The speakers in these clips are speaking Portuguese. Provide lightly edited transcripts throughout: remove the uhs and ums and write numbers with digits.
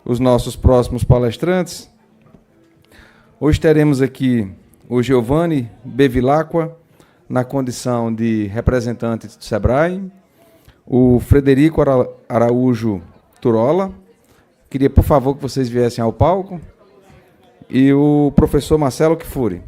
os nossos próximos palestrantes. Hoje teremos aqui o Giovanni Bevilacqua, na condição de representante do SEBRAE, o Frederico Araújo Turola, queria, por favor, que vocês viessem ao palco, e o professor Marcelo Kfouri.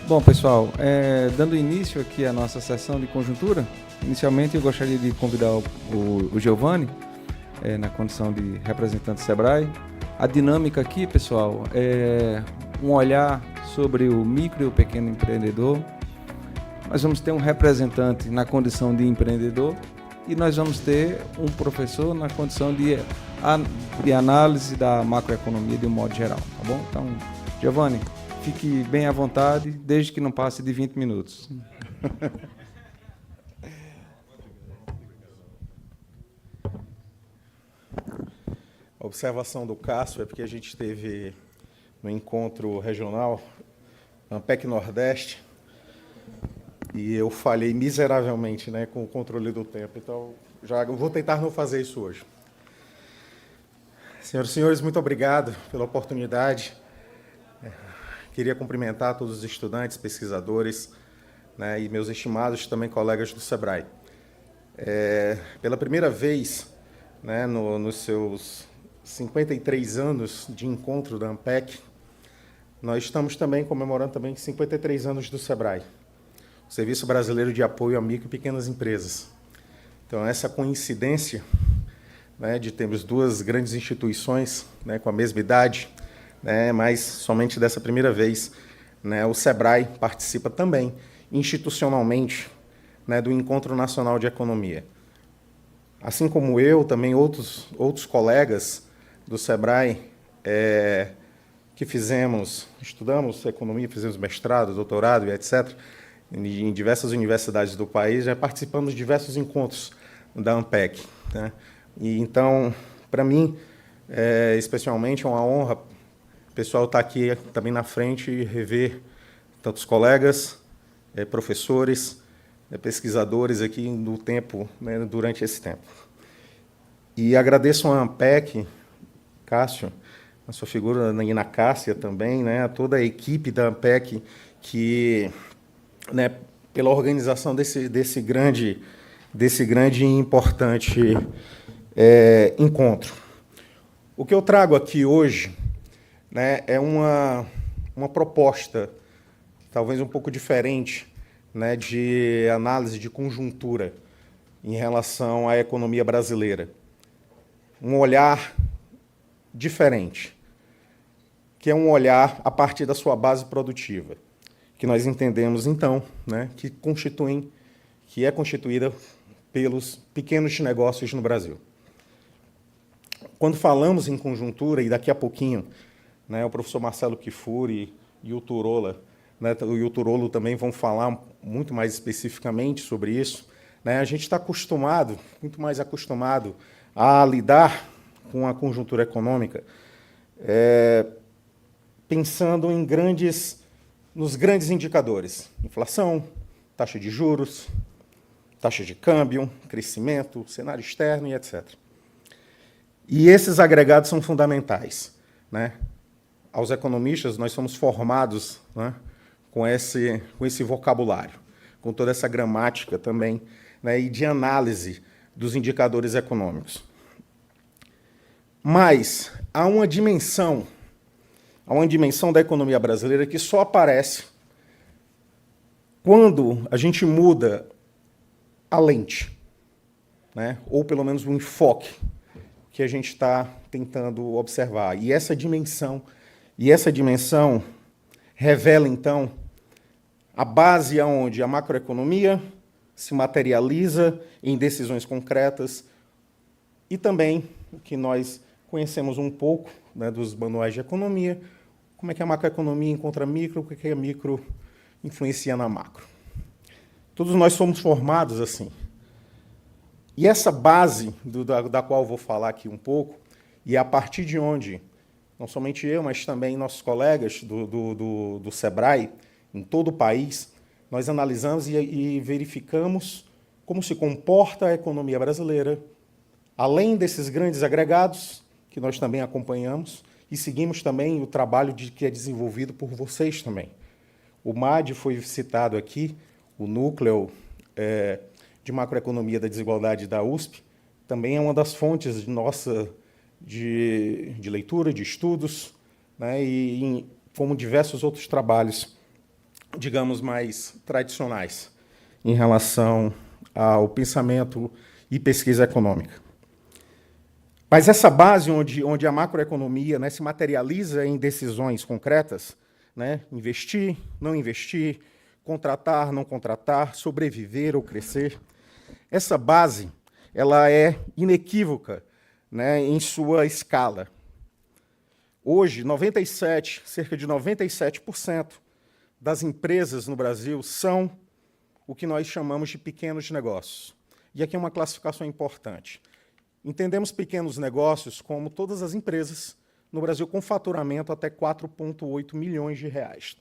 Bom, pessoal, dando início aqui à nossa sessão de conjuntura, inicialmente eu gostaria de convidar o Giovanni, na condição de representante do SEBRAE. A dinâmica aqui, pessoal, é um olhar sobre o micro e o pequeno empreendedor. Nós vamos ter um representante na condição de empreendedor e nós vamos ter um professor na condição de análise da macroeconomia de um modo geral, tá bom? Então, Giovanni, fique bem à vontade, desde que não passe de 20 minutos. A observação do Cássio é porque a gente teve no encontro regional, ANPEC Nordeste, e eu falhei miseravelmente, né, com o controle do tempo. Então, já vou tentar não fazer isso hoje. Senhoras e senhores, muito obrigado pela oportunidade. Queria cumprimentar todos os estudantes, pesquisadores, né, e meus estimados também colegas do SEBRAE. Pela primeira vez, né, nos seus 53 anos de encontro da ANPEC, nós estamos também comemorando também 53 anos do SEBRAE, o Serviço Brasileiro de Apoio a Micro e Pequenas Empresas. Então, essa coincidência, né, de termos duas grandes instituições, né, com a mesma idade, né, mas somente dessa primeira vez, né, o SEBRAE participa também institucionalmente, né, do Encontro Nacional de Economia. Assim como eu, também outros colegas do SEBRAE que estudamos economia, fizemos mestrado, doutorado e etc., em diversas universidades do país, já participamos de diversos encontros da ANPEC, né? E, então, para mim, especialmente, é uma honra o pessoal está aqui também na frente e rever tantos colegas, professores, pesquisadores aqui no tempo, né, durante esse tempo. E agradeço a ANPEC, Cássio, a sua figura, e na Cássia também, né, a toda a equipe da ANPEC que, né, pela organização desse grande e importante encontro. O que eu trago aqui hoje, né, é uma proposta, talvez um pouco diferente, né, de análise de conjuntura em relação à economia brasileira. Um olhar diferente, que é um olhar a partir da sua base produtiva, que nós entendemos, então, né, que é constituída pelos pequenos negócios no Brasil. Quando falamos em conjuntura, e daqui a pouquinho, né, o professor Marcelo Kfouri e o Turola, né, e o Turolo também vão falar muito mais especificamente sobre isso, né, a gente está muito mais acostumado a lidar com a conjuntura econômica pensando nos grandes indicadores: inflação, taxa de juros, taxa de câmbio, crescimento, cenário externo e etc. E esses agregados são fundamentais, né? Aos economistas, nós somos formados, né, com esse vocabulário, com toda essa gramática também, né, e de análise dos indicadores econômicos. Mas há uma dimensão da economia brasileira que só aparece quando a gente muda a lente, né, ou pelo menos o enfoque que a gente está tentando observar. E essa dimensão revela, então, a base aonde a macroeconomia se materializa em decisões concretas e também o que nós conhecemos um pouco, né, dos manuais de economia, como é que a macroeconomia encontra micro, o que é a micro influencia na macro. Todos nós somos formados assim. E essa base da qual eu vou falar aqui um pouco, e é a partir de onde, não somente eu, mas também nossos colegas do SEBRAE, em todo o país, nós analisamos e verificamos como se comporta a economia brasileira, além desses grandes agregados, que nós também acompanhamos, e seguimos também o trabalho que é desenvolvido por vocês também. O MAD foi citado aqui, o núcleo de macroeconomia da desigualdade da USP, também é uma das fontes de leitura, de estudos, né, como diversos outros trabalhos, digamos, mais tradicionais em relação ao pensamento e pesquisa econômica. Mas essa base onde a macroeconomia, né, se materializa em decisões concretas, né, investir, não investir, contratar, não contratar, sobreviver ou crescer, essa base ela é inequívoca, né, em sua escala. Hoje, cerca de 97% das empresas no Brasil são o que nós chamamos de pequenos negócios. E aqui é uma classificação importante. Entendemos pequenos negócios como todas as empresas no Brasil com faturamento até 4,8 milhões de reais.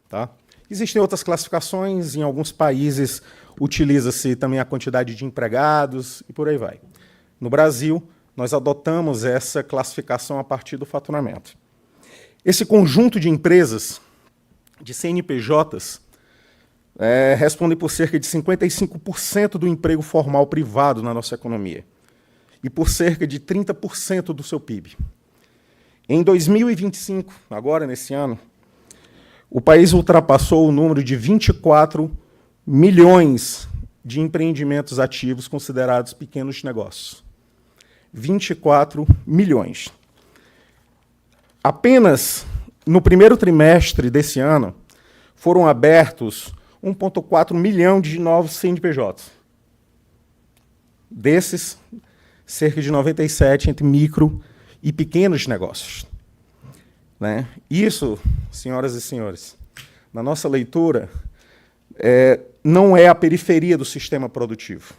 Tá? Existem outras classificações, em alguns países utiliza-se também a quantidade de empregados e por aí vai. No Brasil, nós adotamos essa classificação a partir do faturamento. Esse conjunto de empresas, de CNPJs, responde por cerca de 55% do emprego formal privado na nossa economia e por cerca de 30% do seu PIB. Em 2025, agora nesse ano, o país ultrapassou o número de 24 milhões de empreendimentos ativos considerados pequenos negócios. 24 milhões. Apenas no primeiro trimestre desse ano, foram abertos 1,4 milhão de novos CNPJs. Desses, cerca de 97 entre micro e pequenos negócios. Né? Isso, senhoras e senhores, na nossa leitura, não é a periferia do sistema produtivo.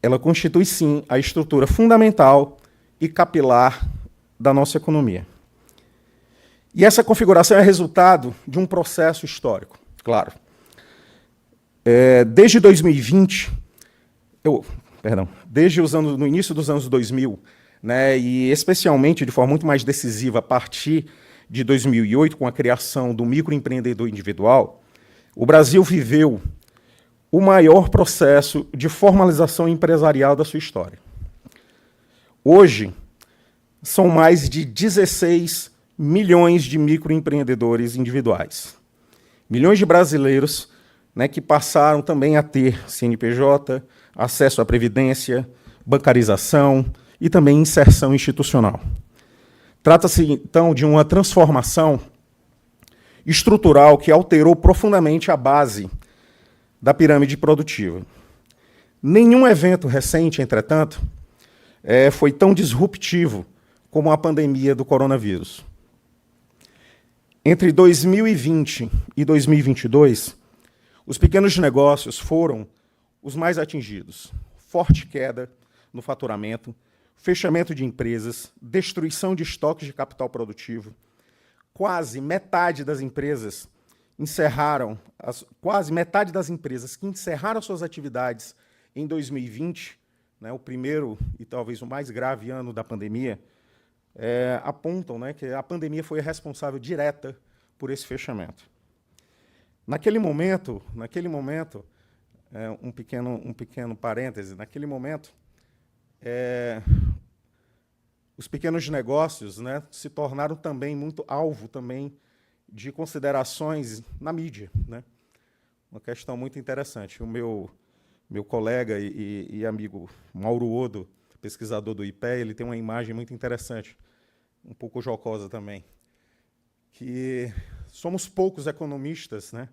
Ela constitui, sim, a estrutura fundamental e capilar da nossa economia. E essa configuração é resultado de um processo histórico, claro. Desde 2020, no início dos anos 2000, né, e especialmente de forma muito mais decisiva a partir de 2008, com a criação do microempreendedor individual, o Brasil viveu o maior processo de formalização empresarial da sua história. Hoje, são mais de 16 milhões de microempreendedores individuais. Milhões de brasileiros, né, que passaram também a ter CNPJ, acesso à previdência, bancarização e também inserção institucional. Trata-se, então, de uma transformação estrutural que alterou profundamente a base da pirâmide produtiva. Nenhum evento recente, entretanto, foi tão disruptivo como a pandemia do coronavírus. Entre 2020 e 2022, os pequenos negócios foram os mais atingidos. Forte queda no faturamento, fechamento de empresas, destruição de estoques de capital produtivo, quase metade das empresas encerraram, quase metade das empresas que encerraram suas atividades em 2020, né, o primeiro e talvez o mais grave ano da pandemia, apontam, né, que a pandemia foi a responsável direta por esse fechamento. Naquele momento, um pequeno parêntese, naquele momento, os pequenos negócios, né, se tornaram também muito alvo também de considerações na mídia, né? Uma questão muito interessante. O meu colega e amigo Mauro Odo, pesquisador do IPE, ele tem uma imagem muito interessante, um pouco jocosa também, que somos poucos economistas, né,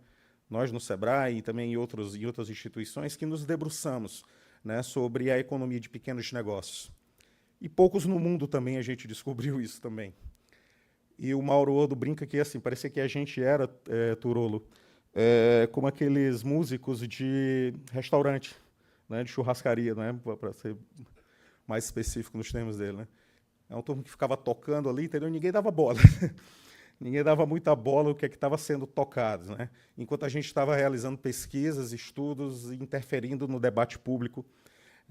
nós no SEBRAE e também em outras instituições, que nos debruçamos, né, sobre a economia de pequenos negócios. E poucos no mundo também a gente descobriu isso também. E o Mauro Odo brinca que assim, parecia que a gente era, Turolo, como aqueles músicos de restaurante, né, de churrascaria, né, para ser mais específico nos termos dele, né? É um turno que ficava tocando ali, entendeu? Ninguém dava bola. Ninguém dava muita bola ao que estava sendo tocado, né? Enquanto a gente estava realizando pesquisas, estudos, interferindo no debate público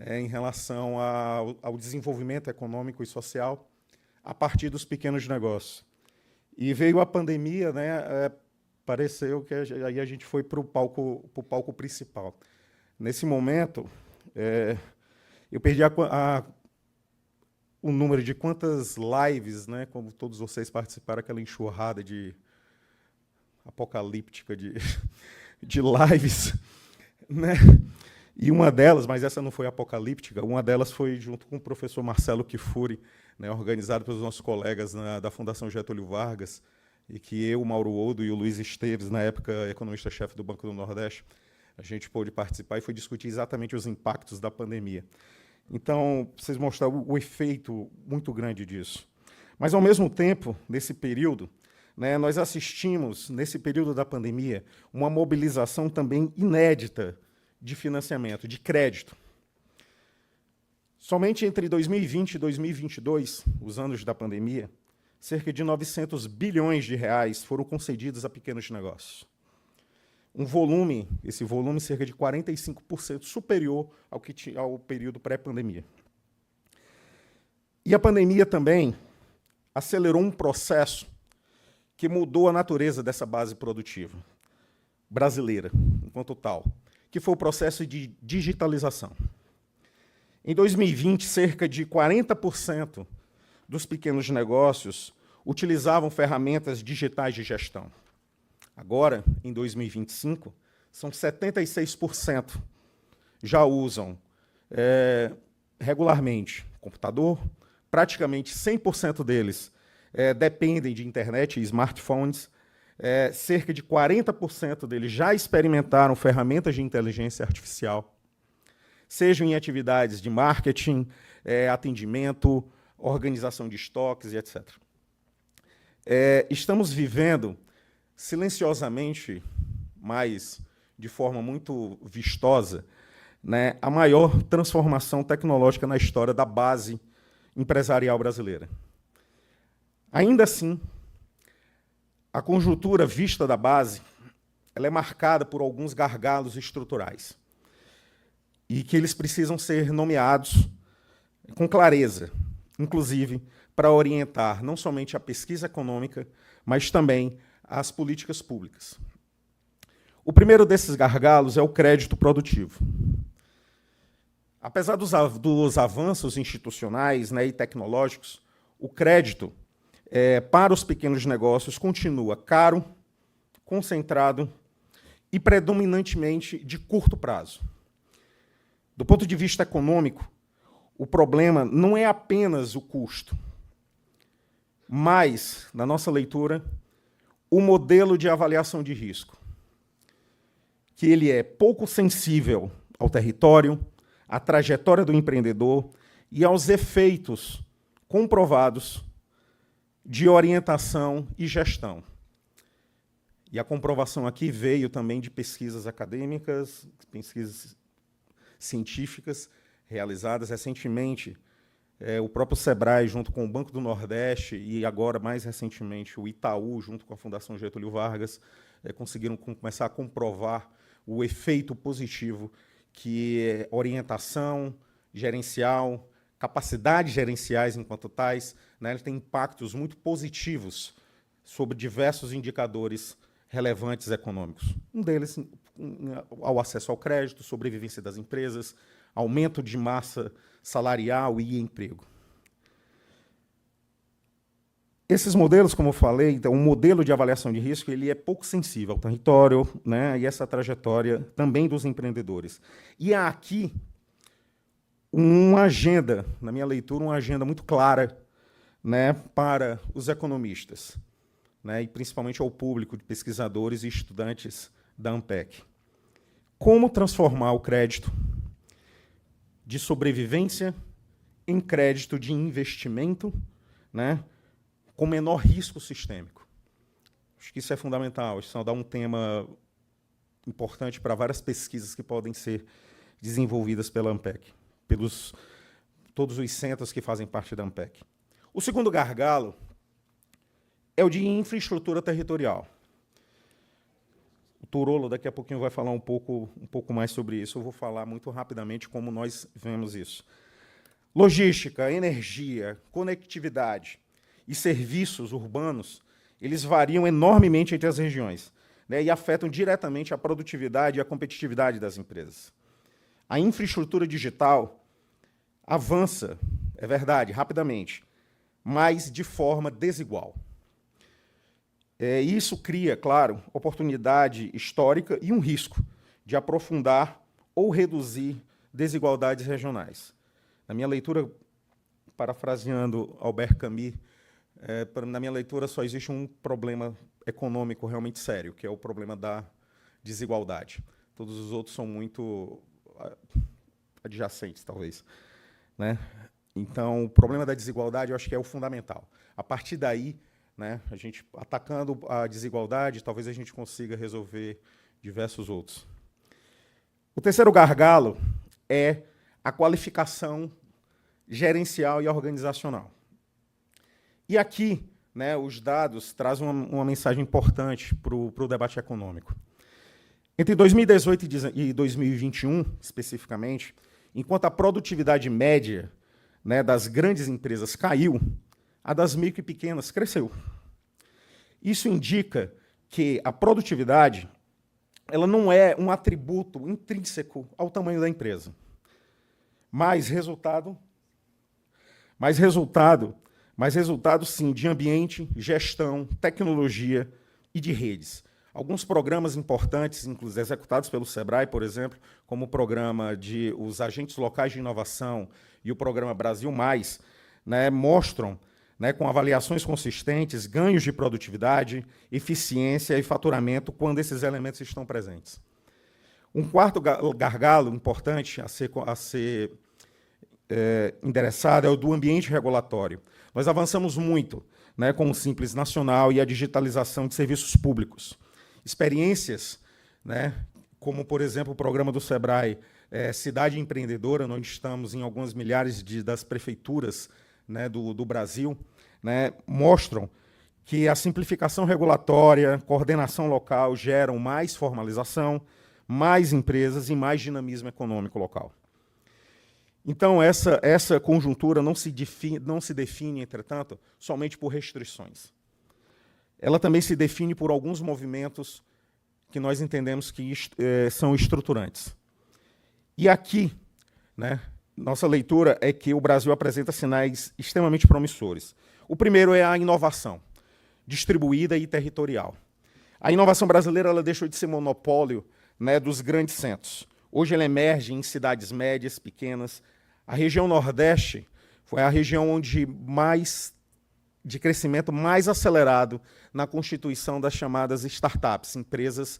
em relação ao desenvolvimento econômico e social a partir dos pequenos negócios. E veio a pandemia, né? Pareceu que aí a gente foi para o palco principal. Nesse momento, eu perdi o número de quantas lives, né, como todos vocês participaram, aquela enxurrada apocalíptica de lives, né? E uma delas, mas essa não foi apocalíptica, uma delas foi junto com o professor Marcelo Kifuri, né, organizado pelos nossos colegas da Fundação Getúlio Vargas, e que eu, Mauro Odo e o Luiz Esteves, na época economista-chefe do Banco do Nordeste, a gente pôde participar e foi discutir exatamente os impactos da pandemia. Então, vocês mostraram o efeito muito grande disso. Mas, ao mesmo tempo, nesse período, né, nós assistimos, nesse período da pandemia, uma mobilização também inédita de financiamento, de crédito. Somente entre 2020 e 2022, os anos da pandemia, cerca de 900 bilhões de reais foram concedidos a pequenos negócios. Esse volume cerca de 45% superior ao período pré-pandemia. E a pandemia também acelerou um processo que mudou a natureza dessa base produtiva brasileira, enquanto tal, que foi o processo de digitalização. Em 2020, cerca de 40% dos pequenos negócios utilizavam ferramentas digitais de gestão. Agora, em 2025, são 76% já usam regularmente computador, praticamente 100% deles dependem de internet e smartphones, cerca de 40% deles já experimentaram ferramentas de inteligência artificial, sejam em atividades de marketing, atendimento, organização de estoques e etc. Estamos vivendo silenciosamente, mas de forma muito vistosa, né, a maior transformação tecnológica na história da base empresarial brasileira. Ainda assim, a conjuntura vista da base ela é marcada por alguns gargalos estruturais e que eles precisam ser nomeados com clareza, inclusive para orientar não somente a pesquisa econômica, mas também as políticas públicas. O primeiro desses gargalos é o crédito produtivo. Apesar dos avanços institucionais, né, e tecnológicos, o crédito para os pequenos negócios continua caro, concentrado e predominantemente de curto prazo. Do ponto de vista econômico, o problema não é apenas o custo, mas, na nossa leitura, o modelo de avaliação de risco, que ele é pouco sensível ao território, à trajetória do empreendedor e aos efeitos comprovados de orientação e gestão. E a comprovação aqui veio também de pesquisas acadêmicas, pesquisas científicas realizadas recentemente o próprio SEBRAE, junto com o Banco do Nordeste, e agora, mais recentemente, o Itaú, junto com a Fundação Getúlio Vargas, conseguiram começar a comprovar o efeito positivo que orientação gerencial, capacidades gerenciais enquanto tais, né, tem impactos muito positivos sobre diversos indicadores relevantes econômicos. Um deles, ao acesso ao crédito, sobrevivência das empresas, aumento de massa salarial e emprego. Esses modelos, como eu falei, então, um modelo de avaliação de risco ele é pouco sensível ao território, né, e essa trajetória também dos empreendedores. E há aqui uma agenda, na minha leitura, uma agenda muito clara, né, para os economistas, né, e principalmente ao público de pesquisadores e estudantes da ANPEC. Como transformar o crédito de sobrevivência em crédito de investimento, né, com menor risco sistêmico. Acho que isso é fundamental, isso dá um tema importante para várias pesquisas que podem ser desenvolvidas pela ANPEC, pelos todos os centros que fazem parte da ANPEC. O segundo gargalo é o de infraestrutura territorial. O Turolo daqui a pouquinho vai falar um pouco mais sobre isso. Eu vou falar muito rapidamente como nós vemos isso. Logística, energia, conectividade e serviços urbanos, eles variam enormemente entre as regiões, né, e afetam diretamente a produtividade e a competitividade das empresas. A infraestrutura digital avança, é verdade, rapidamente, mas de forma desigual. Isso cria, claro, oportunidade histórica e um risco de aprofundar ou reduzir desigualdades regionais. Na minha leitura, parafraseando Albert Camus, na minha leitura só existe um problema econômico realmente sério, que é o problema da desigualdade. Todos os outros são muito adjacentes, talvez, né? Então, o problema da desigualdade, eu acho que é o fundamental. A partir daí, né, a gente atacando a desigualdade, talvez a gente consiga resolver diversos outros. O terceiro gargalo é a qualificação gerencial e organizacional. E aqui, né, os dados trazem uma mensagem importante para o debate econômico. Entre 2018 e 2021, especificamente, enquanto a produtividade média, né, das grandes empresas caiu, a das micro e pequenas cresceu. Isso indica que a produtividade ela não é um atributo intrínseco ao tamanho da empresa, mas resultado, sim, de ambiente, gestão, tecnologia e de redes. Alguns programas importantes, inclusive executados pelo SEBRAE, por exemplo, como o programa de os agentes locais de inovação e o programa Brasil Mais, né, mostram, né, com avaliações consistentes, ganhos de produtividade, eficiência e faturamento quando esses elementos estão presentes. Um quarto gargalo importante a ser endereçado é o do ambiente regulatório. Nós avançamos muito, né, com o Simples Nacional e a digitalização de serviços públicos. Experiências, né, como, por exemplo, o programa do SEBRAE, Cidade Empreendedora, nós estamos em algumas milhares das prefeituras, né, do Brasil, né, mostram que a simplificação regulatória, coordenação local geram mais formalização, mais empresas e mais dinamismo econômico local. Então, essa conjuntura não se define, entretanto, somente por restrições. Ela também se define por alguns movimentos que nós entendemos que são estruturantes. E aqui, né, nossa leitura é que o Brasil apresenta sinais extremamente promissores. O primeiro é a inovação, distribuída e territorial. A inovação brasileira ela deixou de ser monopólio, né, dos grandes centros. Hoje ela emerge em cidades médias, pequenas. A região Nordeste foi a região de crescimento mais acelerado na constituição das chamadas startups, empresas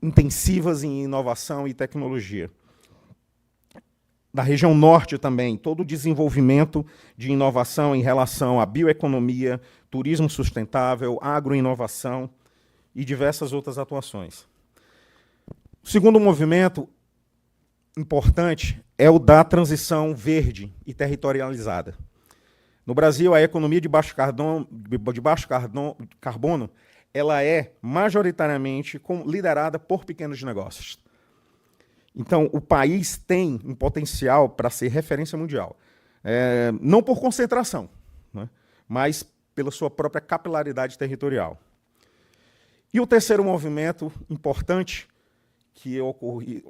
intensivas em inovação e tecnologia. Da região Norte também, todo o desenvolvimento de inovação em relação à bioeconomia, turismo sustentável, agroinovação e diversas outras atuações. O segundo movimento importante é o da transição verde e territorializada. No Brasil, a economia de baixo carbono ela é majoritariamente liderada por pequenos negócios. Então, o país tem um potencial para ser referência mundial. Não por concentração, né, mas pela sua própria capilaridade territorial. E o terceiro movimento importante que ocorre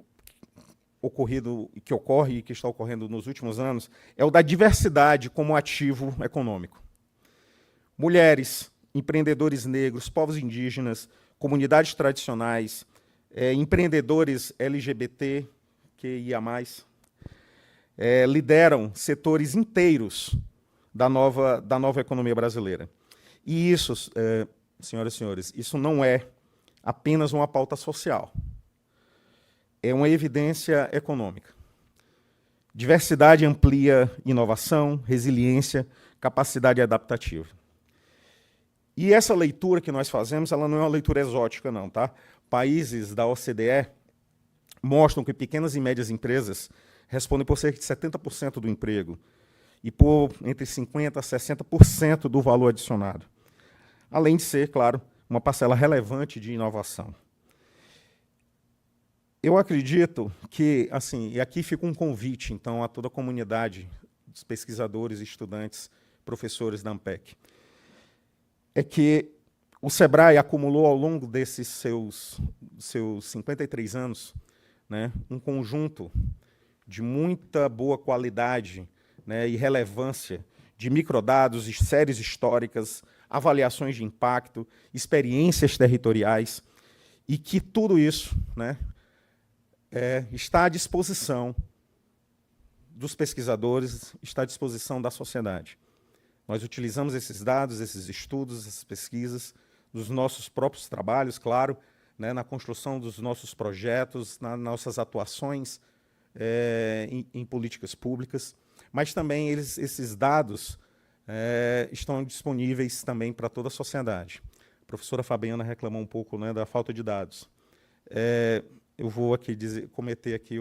e que está ocorrendo nos últimos anos é o da diversidade como ativo econômico. Mulheres, empreendedores negros, povos indígenas, comunidades tradicionais, empreendedores LGBT, QIA+, lideram setores inteiros da nova economia brasileira. E isso, senhoras e senhores, isso não é apenas uma pauta social. É uma evidência econômica. Diversidade amplia inovação, resiliência, capacidade adaptativa. E essa leitura que nós fazemos, ela não é uma leitura exótica, não, tá? Países da OCDE mostram que pequenas e médias empresas respondem por cerca de 70% do emprego e por entre 50% a 60% do valor adicionado. Além de ser, claro, uma parcela relevante de inovação. Eu acredito que, assim, e aqui fica um convite, então, a toda a comunidade, dos pesquisadores, estudantes, professores da Ampec, é que o SEBRAE acumulou ao longo desses seus 53 anos, né, um conjunto de muita boa qualidade, né, e relevância de microdados, séries históricas, avaliações de impacto, experiências territoriais, e que tudo isso, né, está à disposição dos pesquisadores, está à disposição da sociedade. Nós utilizamos esses dados, esses estudos, essas pesquisas, nos nossos próprios trabalhos, claro, né, na construção dos nossos projetos, nas nossas atuações em políticas públicas, mas também esses dados estão disponíveis também para toda a sociedade. A professora Fabiana reclamou um pouco, né, da falta de dados. Eu vou aqui cometer aqui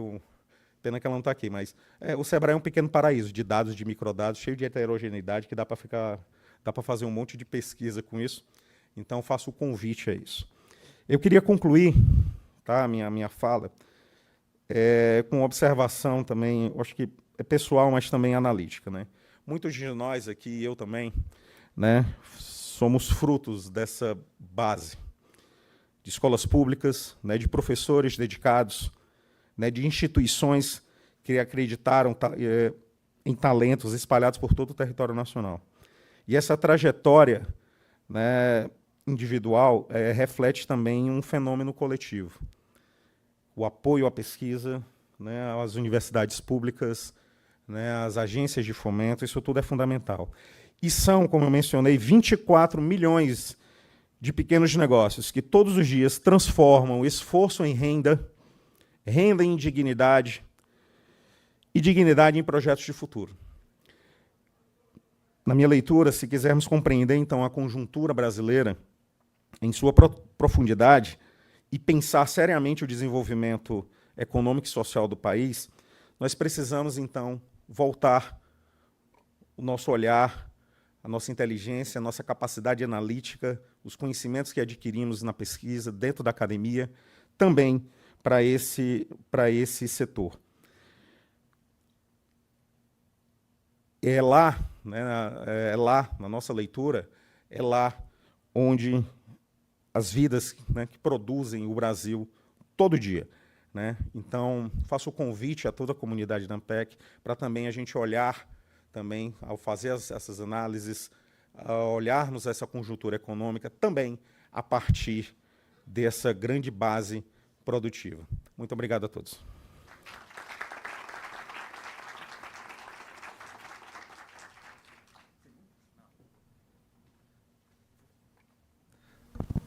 pena que ela não está aqui, mas o SEBRAE é um pequeno paraíso de dados, de microdados, cheio de heterogeneidade, que dá para fazer um monte de pesquisa com isso. Então, faço o convite a isso. Eu queria concluir, tá, a minha fala com uma observação também, eu acho que é pessoal, mas também analítica, né? Muitos de nós aqui, eu também, né, somos frutos dessa base de escolas públicas, né, de professores dedicados, né, de instituições que acreditaram em talentos espalhados por todo o território nacional. E essa trajetória, né, individual reflete também um fenômeno coletivo. O apoio à pesquisa, né, às universidades públicas, né, às agências de fomento, isso tudo é fundamental. E são, como eu mencionei, 24 milhões de pequenos negócios que todos os dias transformam esforço em renda, renda em dignidade e dignidade em projetos de futuro. Na minha leitura, se quisermos compreender, então, a conjuntura brasileira em sua profundidade e pensar seriamente o desenvolvimento econômico e social do país, nós precisamos, então, voltar o nosso olhar, a nossa inteligência, a nossa capacidade analítica, os conhecimentos que adquirimos na pesquisa, dentro da academia, também para esse setor. É lá, né, na nossa leitura, é lá onde as vidas, né, que produzem o Brasil todo dia, né? Então, faço o convite a toda a comunidade da Ampec para também a gente olhar, também, ao fazer essas análises, a olharmos essa conjuntura econômica também a partir dessa grande base produtiva. Muito obrigado a todos.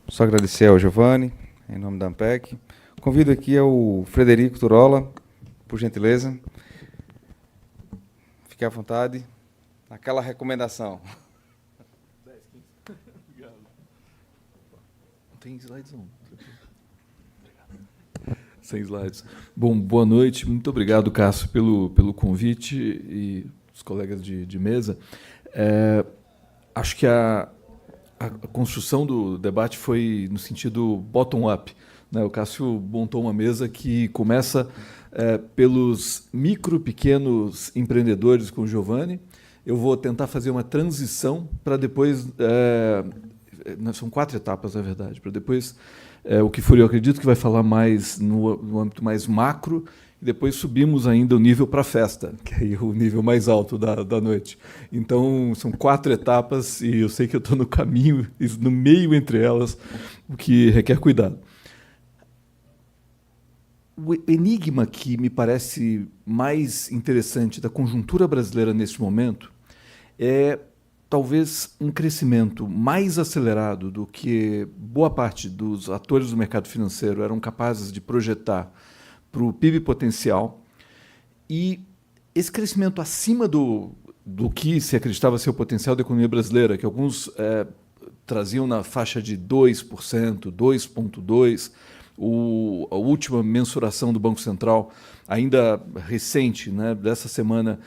Só agradecer ao Giovanni, em nome da Ampec. Convido aqui o Frederico Turola, por gentileza. Fique à vontade. Aquela recomendação. 10, 15. Obrigado. Não tem slides não. Sem slides. Bom, boa noite. Muito obrigado, Cássio, pelo convite e os colegas de mesa. Acho que a construção do debate foi no sentido bottom-up, né? O Cássio montou uma mesa que começa pelos pequenos empreendedores com o Giovanni. Eu vou tentar fazer uma transição para depois... são 4 etapas, na verdade, para depois... o Kifuri, eu acredito que vai falar mais no âmbito mais macro, e depois subimos ainda o nível para a festa, que é o nível mais alto da noite. Então, são 4 etapas, e eu sei que eu estou no caminho, no meio entre elas, o que requer cuidado. O enigma que me parece mais interessante da conjuntura brasileira neste momento é talvez um crescimento mais acelerado do que boa parte dos atores do mercado financeiro eram capazes de projetar para o PIB potencial, e esse crescimento acima do que se acreditava ser o potencial da economia brasileira, que alguns traziam na faixa de 2%, 2,2%, a última mensuração do Banco Central, ainda recente, né, dessa semana,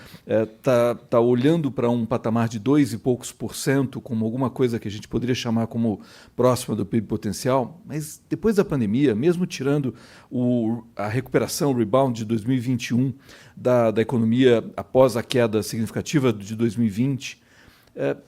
tá olhando para um patamar de 2 e poucos por cento, como alguma coisa que a gente poderia chamar como próxima do PIB potencial, mas depois da pandemia, mesmo tirando a recuperação, o rebound de 2021 da economia após a queda significativa de 2020,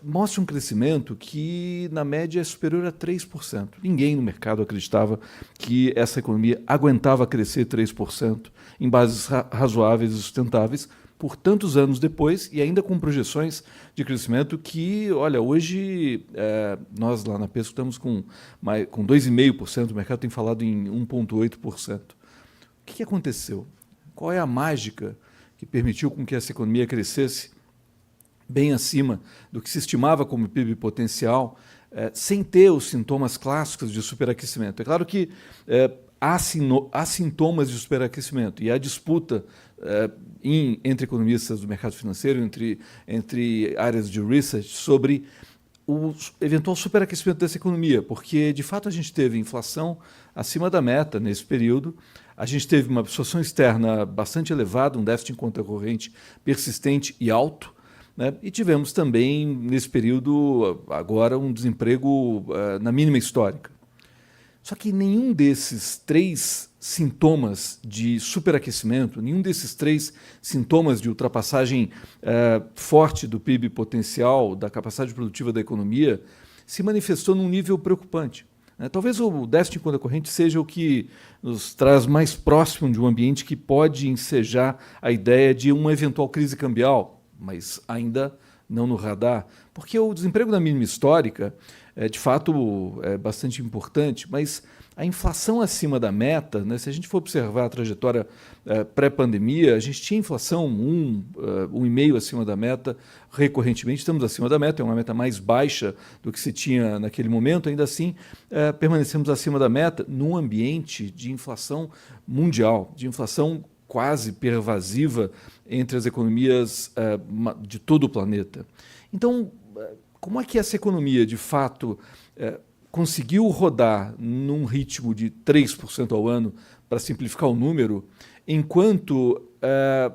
mostra um crescimento que, na média, é superior a 3%. Ninguém no mercado acreditava que essa economia aguentava crescer 3% em bases razoáveis e sustentáveis por tantos anos depois, e ainda com projeções de crescimento que, olha, hoje nós lá na Pesco estamos com 2,5%, o mercado tem falado em 1,8%. O que aconteceu? Qual é a mágica que permitiu com que essa economia crescesse bem acima do que se estimava como PIB potencial, sem ter os sintomas clássicos de superaquecimento? É claro que há sintomas de superaquecimento, e há disputa entre economistas do mercado financeiro, entre áreas de research, sobre o eventual superaquecimento dessa economia, porque, de fato, a gente teve inflação acima da meta nesse período, a gente teve uma absorção externa bastante elevada, um déficit em conta corrente persistente e alto, né? E tivemos também, nesse período, agora, um desemprego na mínima histórica. Só que nenhum desses 3 sintomas de superaquecimento, nenhum desses 3 sintomas de ultrapassagem forte do PIB potencial, da capacidade produtiva da economia, se manifestou num nível preocupante. Talvez o déficit em conta corrente seja o que nos traz mais próximo de um ambiente que pode ensejar a ideia de uma eventual crise cambial, mas ainda não no radar, porque o desemprego na mínima histórica de fato é bastante importante, mas a inflação acima da meta, né, se a gente for observar a trajetória pré-pandemia, a gente tinha inflação 1,5% acima da meta, recorrentemente estamos acima da meta, é uma meta mais baixa do que se tinha naquele momento, ainda assim permanecemos acima da meta num ambiente de inflação mundial, de inflação quase pervasiva entre as economias de todo o planeta. Então, como é que essa economia, de fato, conseguiu rodar num ritmo de 3% ao ano, para simplificar o número, enquanto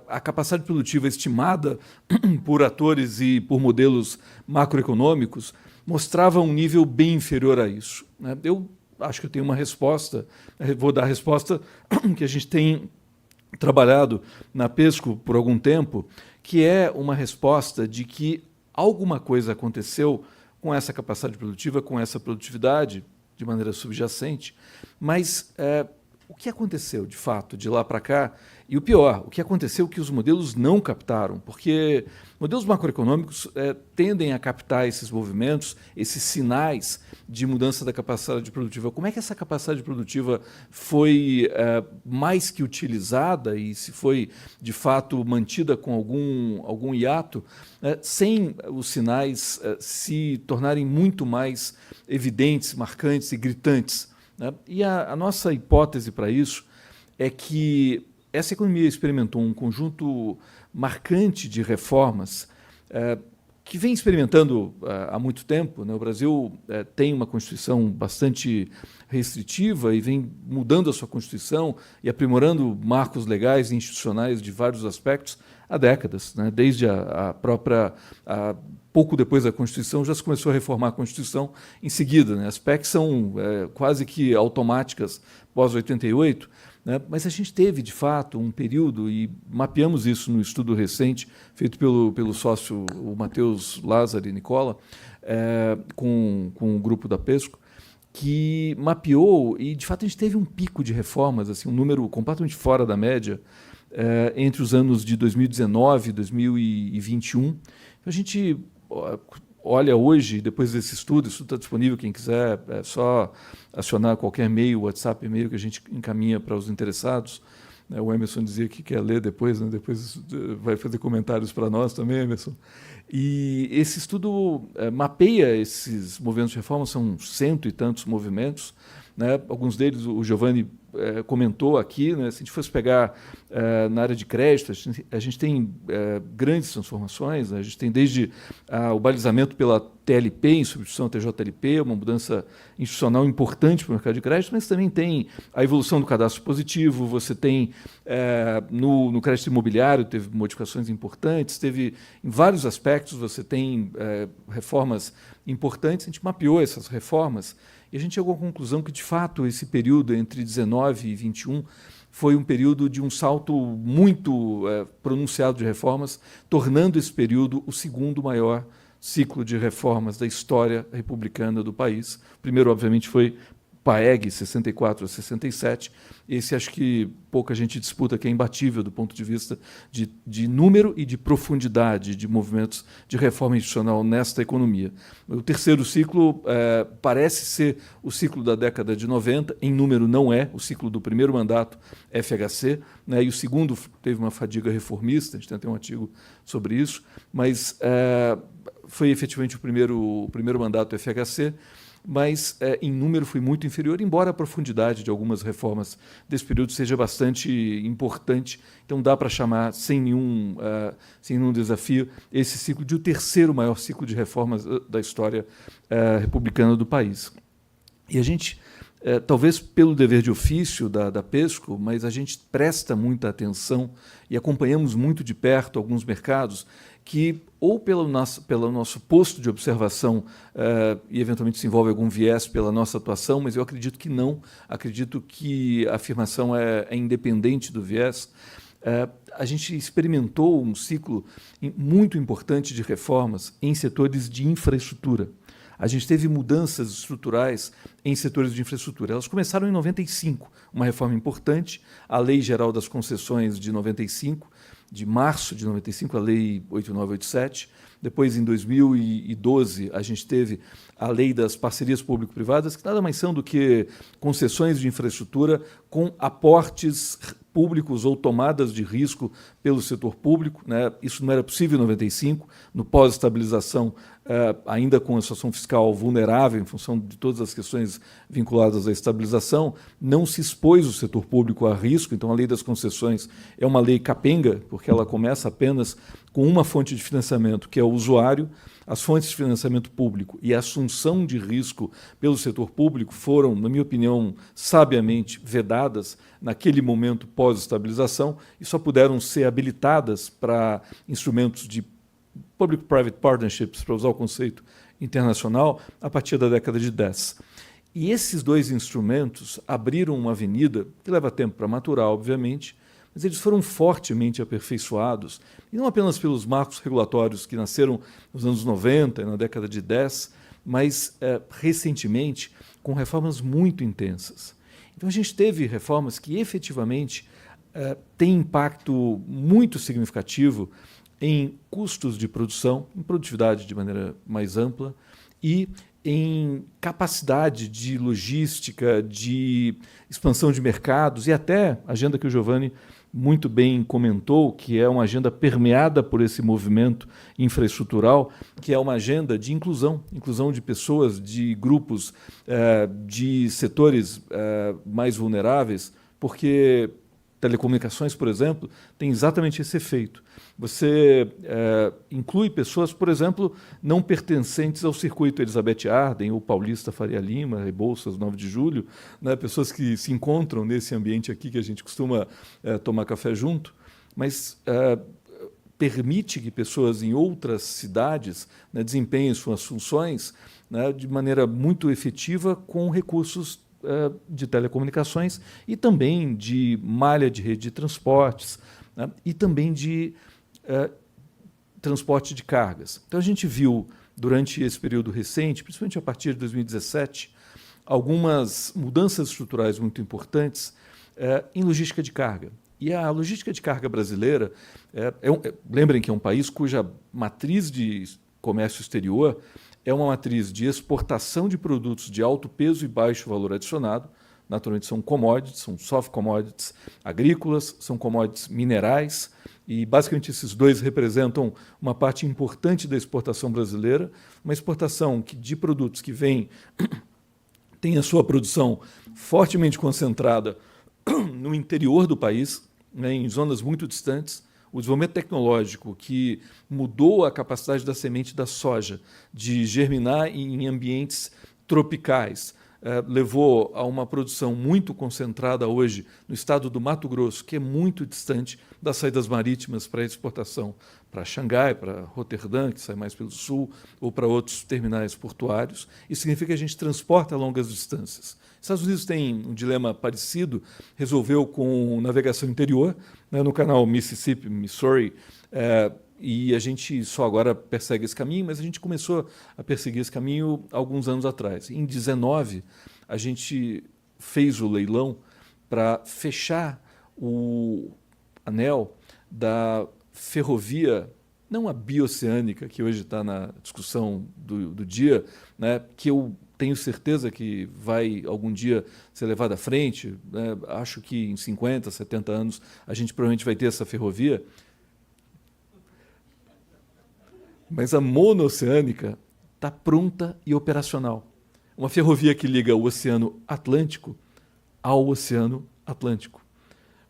a capacidade produtiva estimada por atores e por modelos macroeconômicos mostrava um nível bem inferior a isso? Eu acho que eu tenho uma resposta, vou dar a resposta que a gente tem trabalhado na Pesco por algum tempo, que é uma resposta de que alguma coisa aconteceu com essa capacidade produtiva, com essa produtividade, de maneira subjacente, mas o que aconteceu, de fato, de lá para cá? E o pior, o que aconteceu que os modelos não captaram, porque modelos macroeconômicos tendem a captar esses movimentos, esses sinais de mudança da capacidade produtiva. Como é que essa capacidade produtiva foi mais que utilizada e se foi, de fato, mantida com algum hiato, sem os sinais se tornarem muito mais evidentes, marcantes e gritantes? E a nossa hipótese para isso é que essa economia experimentou um conjunto marcante de reformas que vem experimentando há muito tempo, né? O Brasil tem uma Constituição bastante restritiva e vem mudando a sua Constituição e aprimorando marcos legais e institucionais de vários aspectos há décadas, né? Desde a própria... pouco depois da Constituição, já se começou a reformar a Constituição em seguida, né? As PECs são quase que automáticas pós-88, né? Mas a gente teve, de fato, um período, e mapeamos isso no estudo recente, feito pelo sócio, o Matheus Lázaro e Nicola, com o grupo da PESCO, que mapeou, e, de fato, a gente teve um pico de reformas, assim, um número completamente fora da média, entre os anos de 2019 e 2021. A gente olha hoje, depois desse estudo, isso está disponível, quem quiser, é só acionar qualquer e-mail, WhatsApp, e-mail que a gente encaminha para os interessados. O Emerson dizia que quer ler depois, né? Depois vai fazer comentários para nós também, Emerson. E esse estudo mapeia esses movimentos de reforma, são 100 e tantos movimentos, né? Alguns deles o Giovanni comentou aqui, né? Se a gente fosse pegar na área de crédito, a gente tem grandes transformações, né? A gente tem desde o balizamento pela TLP, em substituição à TJLP, uma mudança institucional importante para o mercado de crédito, mas também tem a evolução do cadastro positivo, você tem no crédito imobiliário, teve modificações importantes, teve em vários aspectos, você tem reformas importantes, a gente mapeou essas reformas e a gente chegou à conclusão que, de fato, esse período entre 19 e 21 foi um período de um salto muito pronunciado de reformas, tornando esse período o segundo maior ciclo de reformas da história republicana do país. O primeiro, obviamente, foi PAEG, 64 a 67. Esse acho que pouca gente disputa, que é imbatível do ponto de vista de número e de profundidade de movimentos de reforma institucional nesta economia. O terceiro ciclo parece ser o ciclo da década de 90, em número não é, o ciclo do primeiro mandato FHC, né, e o segundo teve uma fadiga reformista, a gente tem até um artigo sobre isso, mas foi efetivamente o primeiro mandato FHC, mas em número foi muito inferior, embora a profundidade de algumas reformas desse período seja bastante importante. Então dá para chamar, sem nenhum desafio, esse ciclo de o terceiro maior ciclo de reformas da história republicana do país. E a gente, talvez pelo dever de ofício da PESCO, mas a gente presta muita atenção e acompanhamos muito de perto alguns mercados que, ou pelo nosso posto de observação, e eventualmente se envolve algum viés pela nossa atuação, mas eu acredito que não, acredito que a afirmação é independente do viés. A gente experimentou um ciclo muito importante de reformas em setores de infraestrutura. A gente teve mudanças estruturais em setores de infraestrutura. Elas começaram em 95, uma reforma importante, a Lei Geral das Concessões de 95, de março de 95, a Lei 8987. Depois, em 2012, a gente teve a Lei das Parcerias Público-Privadas, que nada mais são do que concessões de infraestrutura com aportes públicos ou tomadas de risco pelo setor público, né? Isso não era possível em 95, no pós-estabilização, ainda com a situação fiscal vulnerável, em função de todas as questões vinculadas à estabilização, não se expôs o setor público a risco. Então, a Lei das Concessões é uma lei capenga, porque ela começa apenas com uma fonte de financiamento, que é o usuário. As fontes de financiamento público e a assunção de risco pelo setor público foram, na minha opinião, sabiamente vedadas naquele momento pós-estabilização e só puderam ser habilitadas para instrumentos de Public-Private Partnerships, para usar o conceito internacional, a partir da década de 10. E esses dois instrumentos abriram uma avenida, que leva tempo para maturar, obviamente, mas eles foram fortemente aperfeiçoados, e não apenas pelos marcos regulatórios que nasceram nos anos 90 e na década de 10, mas recentemente com reformas muito intensas. Então a gente teve reformas que efetivamente têm impacto muito significativo em custos de produção, em produtividade de maneira mais ampla e em capacidade de logística, de expansão de mercados e até a agenda que o Giovanni muito bem comentou, que é uma agenda permeada por esse movimento infraestrutural, que é uma agenda de inclusão de pessoas, de grupos, de setores mais vulneráveis, porque telecomunicações, por exemplo, tem exatamente esse efeito. Você inclui pessoas, por exemplo, não pertencentes ao circuito Elizabeth Arden, ou Paulista Faria Lima, Rebouças, 9 de Julho, né? Pessoas que se encontram nesse ambiente aqui que a gente costuma tomar café junto, mas permite que pessoas em outras cidades, né, desempenhem suas funções, né, de maneira muito efetiva com recursos de telecomunicações e também de malha de rede de transportes, né, e também de transporte de cargas. Então, a gente viu, durante esse período recente, principalmente a partir de 2017, algumas mudanças estruturais muito importantes em logística de carga. E a logística de carga brasileira, lembrem que é um país cuja matriz de comércio exterior é uma matriz de exportação de produtos de alto peso e baixo valor adicionado. Naturalmente são commodities, são soft commodities agrícolas, são commodities minerais, e basicamente esses dois representam uma parte importante da exportação brasileira, uma exportação de produtos que tem a sua produção fortemente concentrada no interior do país, né, em zonas muito distantes. O desenvolvimento tecnológico que mudou a capacidade da semente da soja de germinar em ambientes tropicais levou a uma produção muito concentrada hoje no estado do Mato Grosso, que é muito distante das saídas marítimas para exportação para Xangai, para Roterdã, que sai mais pelo sul, ou para outros terminais portuários. Isso significa que a gente transporta a longas distâncias. Os Estados Unidos tem um dilema parecido, resolveu com navegação interior, né, no canal Mississippi, Missouri, e a gente só agora persegue esse caminho, mas a gente começou a perseguir esse caminho alguns anos atrás. Em 2019, a gente fez o leilão para fechar o anel da ferrovia, não a bioceânica, que hoje está na discussão do dia, né, que eu tenho certeza que vai algum dia ser levada à frente, né, acho que em 50, 70 anos a gente provavelmente vai ter essa ferrovia. Mas a monoceânica está pronta e operacional. Uma ferrovia que liga o Oceano Atlântico ao Oceano Atlântico.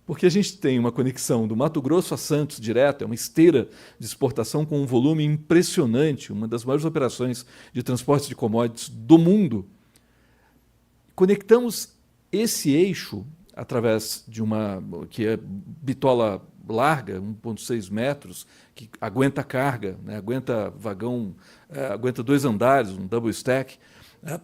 Porque a gente tem uma conexão do Mato Grosso a Santos direto, é uma esteira de exportação com um volume impressionante, uma das maiores operações de transporte de commodities do mundo. Conectamos esse eixo através de uma que é bitola larga, 1,6 metros, que aguenta carga, né, aguenta vagão, aguenta 2 andares, um double stack, né,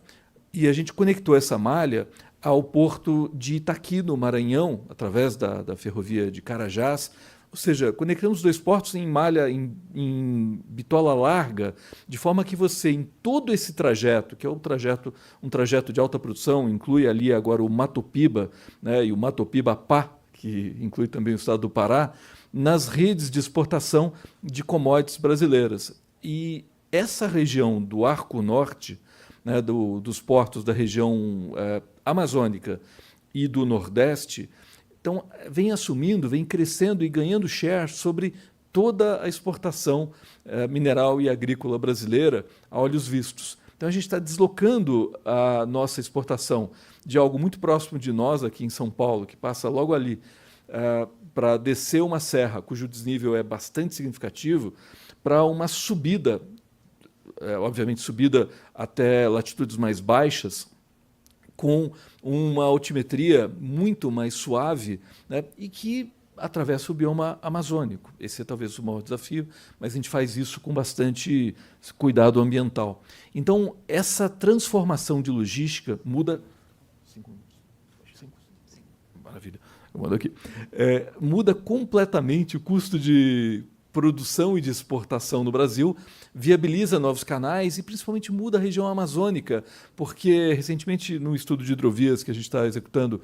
e a gente conectou essa malha ao porto de Itaqui, no Maranhão, através da ferrovia de Carajás. Ou seja, conectamos 2 portos em malha, em bitola larga, de forma que você, em todo esse trajeto, que é um trajeto de alta produção, inclui ali agora o Matopiba, né, e o Matopiba-Pá, que inclui também o estado do Pará, nas redes de exportação de commodities brasileiras. E essa região do Arco Norte, né, dos portos da região amazônica e do Nordeste, então, vem assumindo, vem crescendo e ganhando share sobre toda a exportação mineral e agrícola brasileira a olhos vistos. Então, a gente está deslocando a nossa exportação de algo muito próximo de nós, aqui em São Paulo, que passa logo ali, para descer uma serra, cujo desnível é bastante significativo, para uma subida, obviamente subida até latitudes mais baixas, com uma altimetria muito mais suave, né, e que atravessa o bioma amazônico. Esse é talvez o maior desafio, mas a gente faz isso com bastante cuidado ambiental. Então, essa transformação de logística muda... 5 minutos. 5. Maravilha. Eu mando aqui. Muda completamente o custo de produção e de exportação no Brasil, viabiliza novos canais e principalmente muda a região amazônica, porque recentemente, num estudo de hidrovias que a gente está executando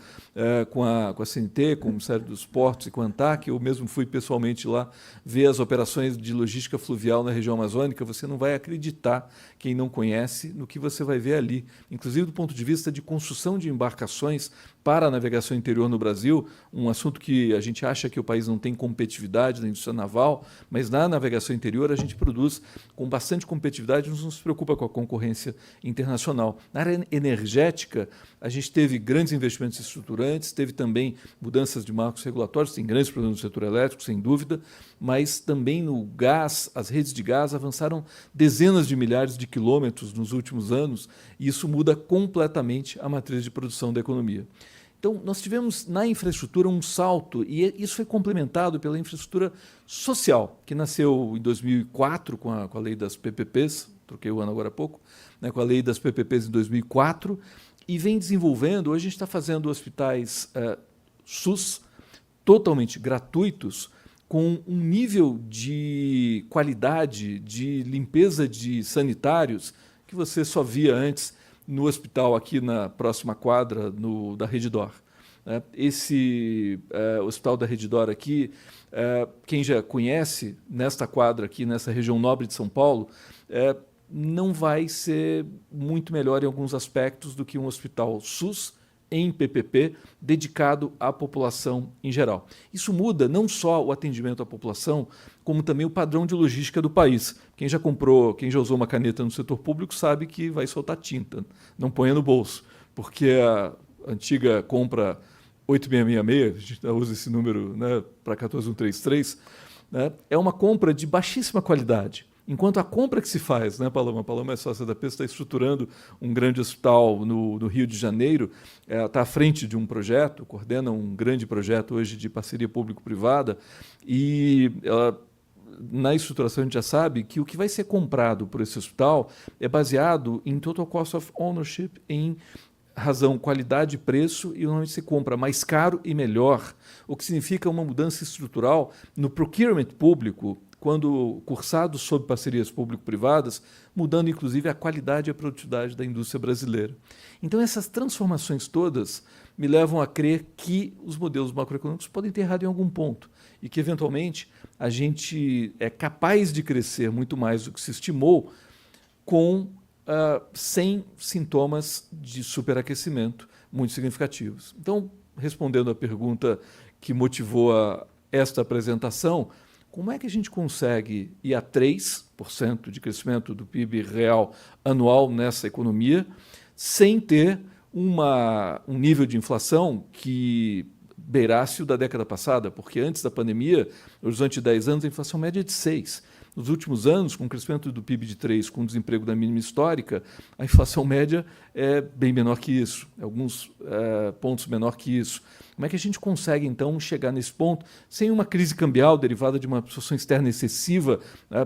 com a CNT, com o Ministério dos Portos e com a ANTAC, eu mesmo fui pessoalmente lá ver as operações de logística fluvial na região amazônica, você não vai acreditar, quem não conhece, no que você vai ver ali, inclusive do ponto de vista de construção de embarcações para a navegação interior no Brasil, um assunto que a gente acha que o país não tem competitividade na indústria naval, mas na navegação interior a gente produz com bastante competitividade, não se preocupa com a concorrência internacional. Na área energética, a gente teve grandes investimentos estruturantes, teve também mudanças de marcos regulatórios, tem grandes problemas no setor elétrico, sem dúvida, mas também no gás, as redes de gás avançaram dezenas de milhares de quilômetros nos últimos anos, e isso muda completamente a matriz de produção da economia. Então, nós tivemos na infraestrutura um salto, e isso foi complementado pela infraestrutura social, que nasceu em 2004 com a lei das PPPs, troquei o ano agora há pouco, né, com a lei das PPPs em 2004, e vem desenvolvendo. Hoje a gente está fazendo hospitais SUS totalmente gratuitos, com um nível de qualidade, de limpeza de sanitários, que você só via antes no hospital aqui na próxima quadra da Redditor. Esse hospital da Redditor aqui, quem já conhece, nesta quadra aqui, nessa região nobre de São Paulo, não vai ser muito melhor em alguns aspectos do que um hospital SUS em PPP, dedicado à população em geral. Isso muda não só o atendimento à população, como também o padrão de logística do país. Quem já usou uma caneta no setor público sabe que vai soltar tinta, não ponha no bolso, porque a antiga compra 8666, a gente usa esse número, né, para 14133, né, é uma compra de baixíssima qualidade. Enquanto a compra que se faz, né, Paloma? A Paloma é sócia da PES, está estruturando um grande hospital no Rio de Janeiro, está à frente de um projeto, coordena um grande projeto hoje de parceria público-privada, e na estruturação a gente já sabe que o que vai ser comprado por esse hospital é baseado em total cost of ownership, em razão qualidade e preço, e onde se compra mais caro e melhor, o que significa uma mudança estrutural no procurement público, quando cursado sob parcerias público-privadas, mudando inclusive a qualidade e a produtividade da indústria brasileira. Então essas transformações todas me levam a crer que os modelos macroeconômicos podem ter errado em algum ponto e que, eventualmente, a gente é capaz de crescer muito mais do que se estimou sem sintomas de superaquecimento muito significativos. Então, respondendo à pergunta que motivou esta apresentação, como é que a gente consegue ir a 3% de crescimento do PIB real anual nessa economia sem ter um nível de inflação que beirasse o da década passada? Porque antes da pandemia, no horizonte de 10 anos, a inflação média é de 6%. Nos últimos anos, com o crescimento do PIB de 3%, com o desemprego da mínima histórica, a inflação média é bem menor que isso, alguns pontos menor que isso. Como é que a gente consegue, então, chegar nesse ponto sem uma crise cambial derivada de uma situação externa excessiva? Né?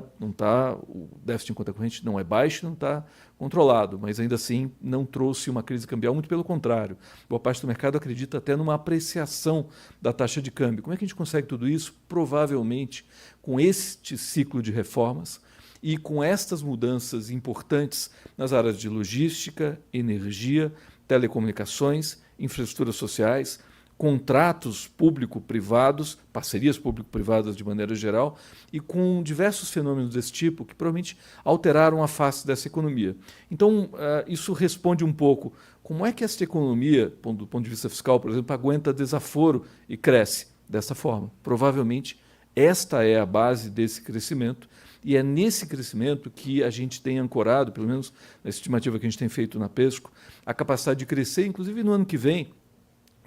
O déficit em conta corrente não é baixo, não está controlado, mas ainda assim não trouxe uma crise cambial, muito pelo contrário. Boa parte do mercado acredita até numa apreciação da taxa de câmbio. Como é que a gente consegue tudo isso? Provavelmente com este ciclo de reformas e com estas mudanças importantes nas áreas de logística, energia, telecomunicações, infraestruturas sociais, contratos público-privados, parcerias público-privadas de maneira geral, e com diversos fenômenos desse tipo que provavelmente alteraram a face dessa economia. Então, isso responde um pouco como é que essa economia, do ponto de vista fiscal, por exemplo, aguenta desaforo e cresce dessa forma. Provavelmente, esta é a base desse crescimento, e é nesse crescimento que a gente tem ancorado, pelo menos na estimativa que a gente tem feito na PESCO, a capacidade de crescer, inclusive no ano que vem,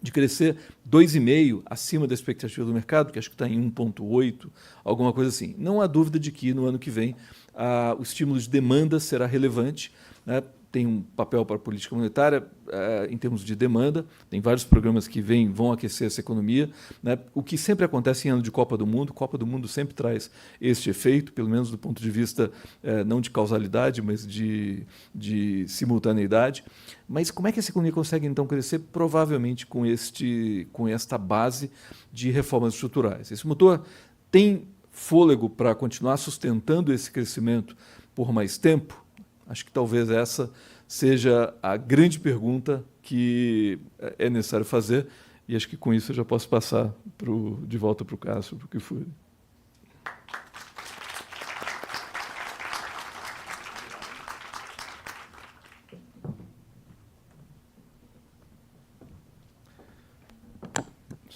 de crescer 2,5% acima da expectativa do mercado, que acho que está em 1,8%, alguma coisa assim. Não há dúvida de que no ano que vem o estímulo de demanda será relevante, né? Tem um papel para a política monetária em termos de demanda, tem vários programas que vão aquecer essa economia, né? O que sempre acontece em ano de Copa do Mundo sempre traz este efeito, pelo menos do ponto de vista não de causalidade, mas de simultaneidade. Mas como é que essa economia consegue, então, crescer? Provavelmente com esta base de reformas estruturais. Esse motor tem fôlego para continuar sustentando esse crescimento por mais tempo? Acho que talvez essa seja a grande pergunta que é necessário fazer, e acho que com isso eu já posso passar de volta para o Cássio, para o Kfouri.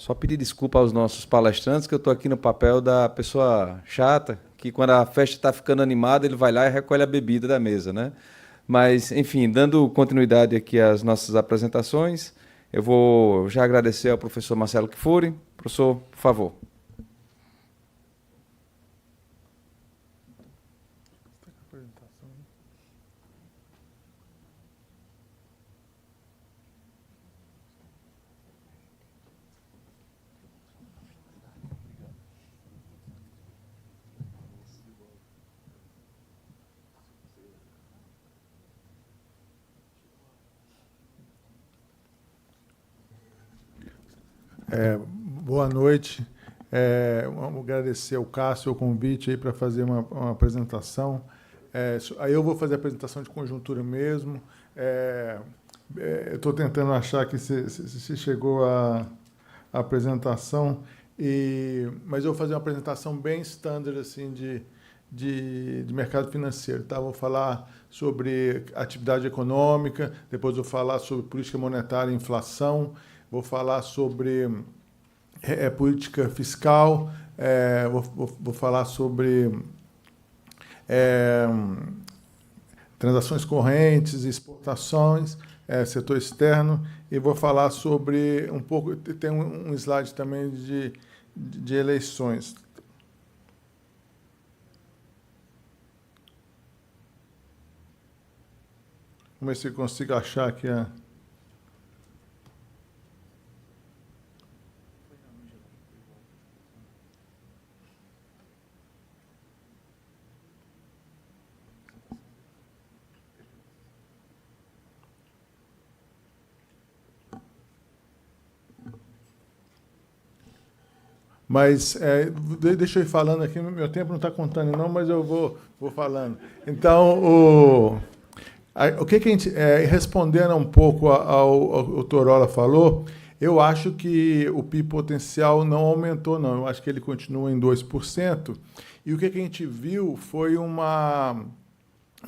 Só pedir desculpa aos nossos palestrantes, que eu estou aqui no papel da pessoa chata, que quando a festa está ficando animada, ele vai lá e recolhe a bebida da mesa, né? Mas, enfim, dando continuidade aqui às nossas apresentações, eu vou já agradecer ao professor Marcelo Kfouri. Professor, por favor. Boa noite. Vamos agradecer ao Cássio o convite aí para fazer uma apresentação. Aí eu vou fazer a apresentação de conjuntura mesmo. Eu estou tentando achar que se chegou a apresentação, mas eu vou fazer uma apresentação bem standard assim, de mercado financeiro. Tá? Vou falar sobre atividade econômica, depois vou falar sobre política monetária e inflação, vou falar sobre política fiscal, vou falar sobre transações correntes, exportações, setor externo, e vou falar sobre um pouco, tem um slide também de eleições. Vamos ver se eu consigo achar aqui a... Mas deixa eu ir falando aqui, meu tempo não está contando não, mas eu vou falando. Então, o que a gente, respondendo um pouco ao Torola falou, eu acho que o PIB potencial não aumentou, não. Eu acho que ele continua em 2%. E o que a gente viu foi uma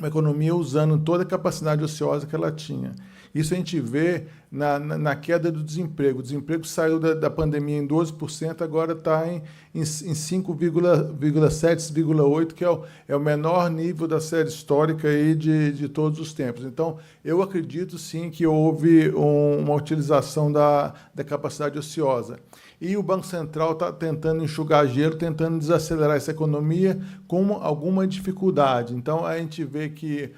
economia usando toda a capacidade ociosa que ela tinha. Isso a gente vê na queda do desemprego. O desemprego saiu da pandemia em 12%, agora está em 5,7%, 5,8%, que é o menor nível da série histórica aí de todos os tempos. Então, eu acredito, sim, que houve uma utilização da capacidade ociosa. E o Banco Central está tentando enxugar gelo, tentando desacelerar essa economia com alguma dificuldade. Então, a gente vê que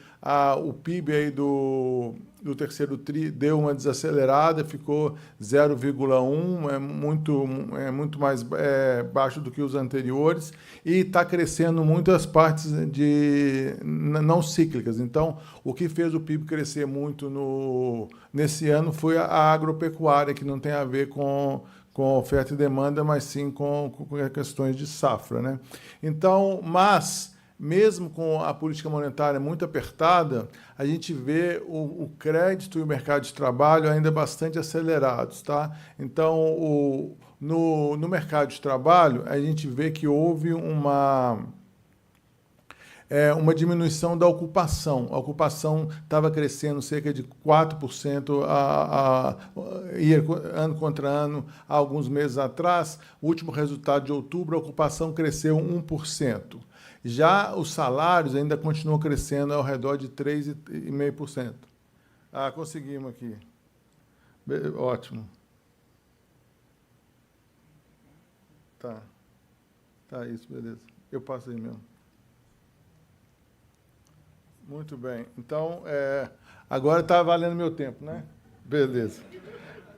o PIB aí do terceiro TRI deu uma desacelerada, ficou 0,1, é muito mais baixo do que os anteriores, e está crescendo muito as partes não cíclicas. Então, o que fez o PIB crescer muito nesse ano foi a agropecuária, que não tem a ver com oferta e demanda, mas sim com questões de safra, né? Então, mesmo com a política monetária muito apertada, a gente vê o crédito e o mercado de trabalho ainda bastante acelerados. Tá? Então, no mercado de trabalho, a gente vê que houve uma diminuição da ocupação. A ocupação estava crescendo cerca de 4% ano contra ano, há alguns meses atrás. O último resultado de outubro, a ocupação cresceu 1%. Já os salários ainda continuam crescendo ao redor de 3,5%. Conseguimos aqui. Ótimo. Tá, isso, beleza. Eu passo aí mesmo. Muito bem. Então, agora está valendo meu tempo, né? Beleza.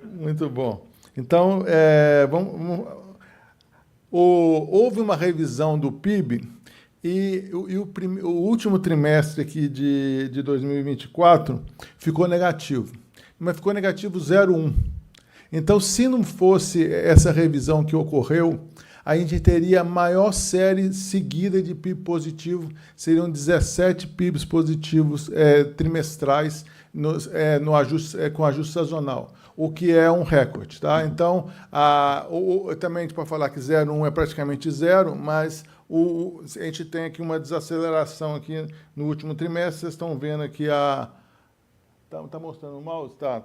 Muito bom. Então, houve uma revisão do PIB e o último trimestre aqui de 2024 ficou negativo. Mas ficou negativo 0,1. Então, se não fosse essa revisão que ocorreu, a gente teria a maior série seguida de PIB positivo, seriam 17 PIBs positivos trimestrais no ajuste, com ajuste sazonal, o que é um recorde. Tá? Então, também para falar que 0,1 é praticamente zero, mas a gente tem aqui uma desaceleração aqui no último trimestre, vocês estão vendo aqui Tá mostrando o mouse? Tá.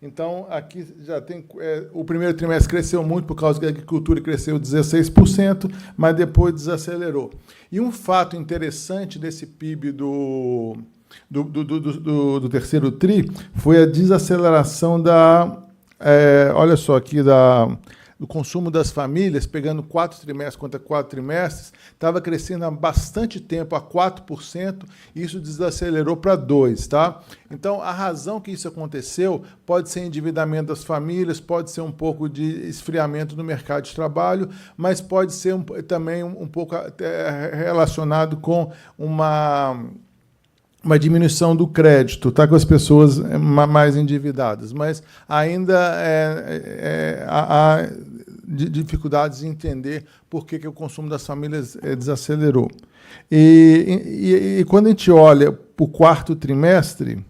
Então, aqui já tem... o primeiro trimestre cresceu muito por causa que a agricultura cresceu 16%, mas depois desacelerou. E um fato interessante desse PIB do terceiro TRI foi a desaceleração olha só aqui, do consumo das famílias, pegando 4 trimestres contra 4 trimestres, estava crescendo há bastante tempo, a 4%, e isso desacelerou para 2%. Tá? Então, a razão que isso aconteceu pode ser endividamento das famílias, pode ser um pouco de esfriamento do mercado de trabalho, mas pode ser também um pouco relacionado com uma diminuição do crédito, tá, com as pessoas mais endividadas, mas ainda há dificuldades em entender por que o consumo das famílias desacelerou. E quando a gente olha para o quarto trimestre,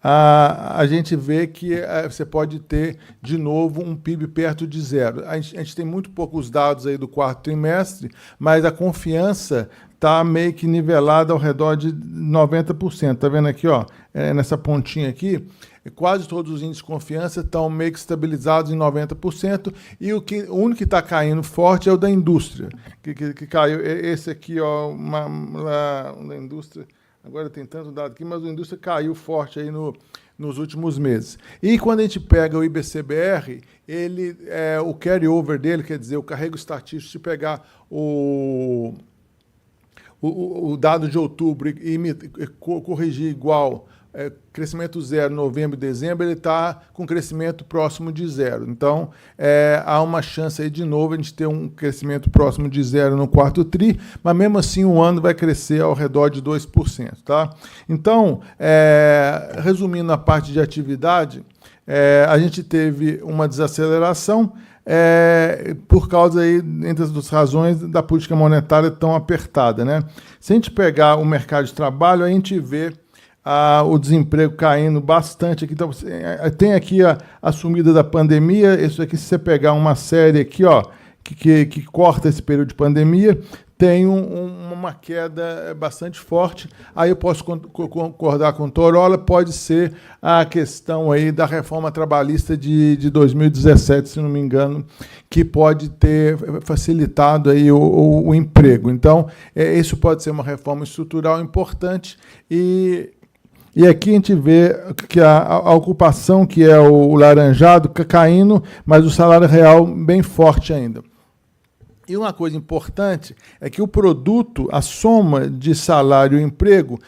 a gente vê que você pode ter, de novo, um PIB perto de zero. A gente tem muito poucos dados aí do quarto trimestre, mas a confiança está meio que nivelada ao redor de 90%. Está vendo aqui, ó, nessa pontinha aqui, quase todos os índices de confiança estão meio que estabilizados em 90%, e o único que está caindo forte é o da indústria, que caiu. Esse aqui, ó, da indústria, agora tem tanto dado aqui, mas a indústria caiu forte aí nos últimos meses. E quando a gente pega o IBCBR, o carry-over dele, quer dizer, o carrego estatístico, se pegar o dado de outubro e corrigir igual, crescimento zero, novembro e dezembro, ele está com crescimento próximo de zero. Então, há uma chance aí, de novo, a gente ter um crescimento próximo de zero no quarto TRI, mas mesmo assim o ano vai crescer ao redor de 2%. Tá? Então, resumindo a parte de atividade, a gente teve uma desaceleração, por causa aí, entre as razões da política monetária tão apertada, né? Se a gente pegar o mercado de trabalho, a gente vê o desemprego caindo bastante aqui. Então, tem aqui a sumida da pandemia. Isso aqui, se você pegar uma série aqui, ó, que corta esse período de pandemia, tem uma queda bastante forte. Aí eu posso concordar com o Torolla, pode ser a questão aí da reforma trabalhista de 2017, se não me engano, que pode ter facilitado aí o emprego. Então, isso pode ser uma reforma estrutural importante. E aqui a gente vê que a ocupação, que é o laranjado, caindo, mas o salário real bem forte ainda. E uma coisa importante é que o produto, a soma de salário e emprego,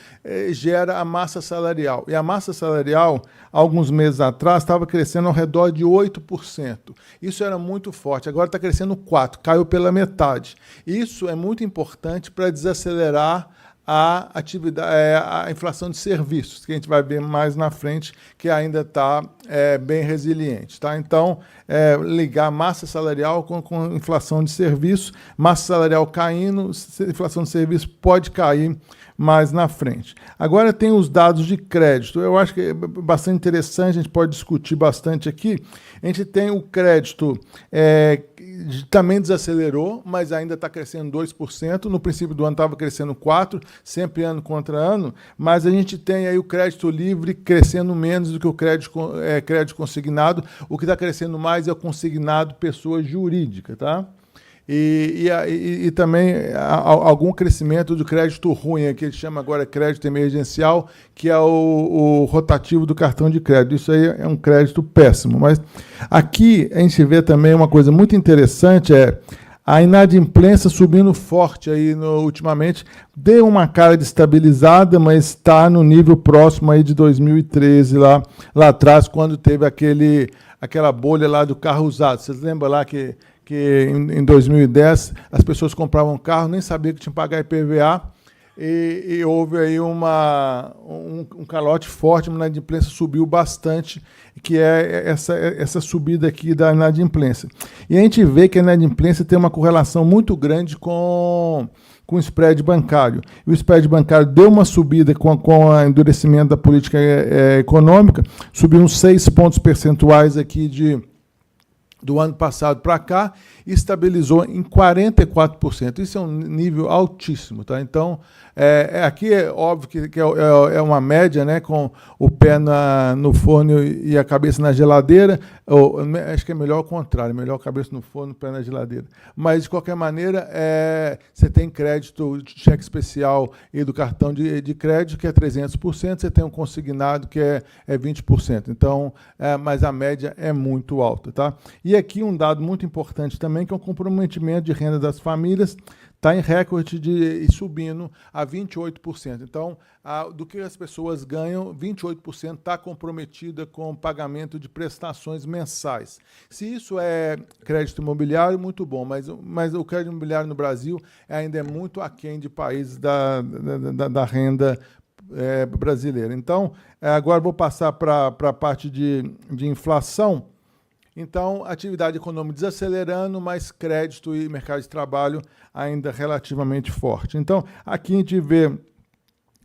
gera a massa salarial. E a massa salarial, alguns meses atrás, estava crescendo ao redor de 8%. Isso era muito forte. Agora está crescendo 4%, caiu pela metade. Isso é muito importante para desacelerar a inflação de serviços, que a gente vai ver mais na frente, que ainda está bem resiliente. Tá? Então, ligar massa salarial com inflação de serviços, massa salarial caindo, inflação de serviços pode cair mais na frente. Agora tem os dados de crédito. Eu acho que é bastante interessante, a gente pode discutir bastante aqui. A gente tem o crédito também desacelerou, mas ainda está crescendo 2%. No princípio do ano estava crescendo 4%, sempre ano contra ano, mas a gente tem aí o crédito livre crescendo menos do que o crédito consignado. O que está crescendo mais é o consignado pessoa jurídica, tá? E também algum crescimento do crédito ruim, que ele chama agora crédito emergencial, que é o rotativo do cartão de crédito. Isso aí é um crédito péssimo. Mas aqui a gente vê também uma coisa muito interessante, a inadimplência subindo forte aí ultimamente. Deu uma cara de estabilizada, mas está no nível próximo aí de 2013, lá atrás, quando teve aquela bolha lá do carro usado. Vocês lembram lá que em 2010 as pessoas compravam carro, nem sabiam que tinham que pagar IPVA, e houve aí um calote forte, mas a inadimplência subiu bastante, que é essa subida aqui da inadimplência. E a gente vê que a inadimplência tem uma correlação muito grande com o spread bancário. E o spread bancário deu uma subida com o endurecimento da política econômica, subiu uns 6 pontos percentuais aqui do ano passado para cá, estabilizou em 44%. Isso é um nível altíssimo, tá? Então, aqui é óbvio que é uma média, né, com o pé no forno e a cabeça na geladeira. Acho que é melhor o contrário, melhor a cabeça no forno e o pé na geladeira. Mas, de qualquer maneira, você tem crédito, cheque especial e do cartão de crédito, que é 300%, você tem um consignado, que é 20%. Então, mas a média é muito alta, tá? E aqui um dado muito importante também, que é o comprometimento de renda das famílias, está em recorde e subindo a 28%. Então, do que as pessoas ganham, 28% está comprometida com o pagamento de prestações mensais. Se isso é crédito imobiliário, muito bom, mas o crédito imobiliário no Brasil ainda é muito aquém de países da renda brasileira. Então, agora vou passar para a parte de inflação. Então, atividade econômica desacelerando, mas crédito e mercado de trabalho ainda relativamente forte. Então, aqui a gente vê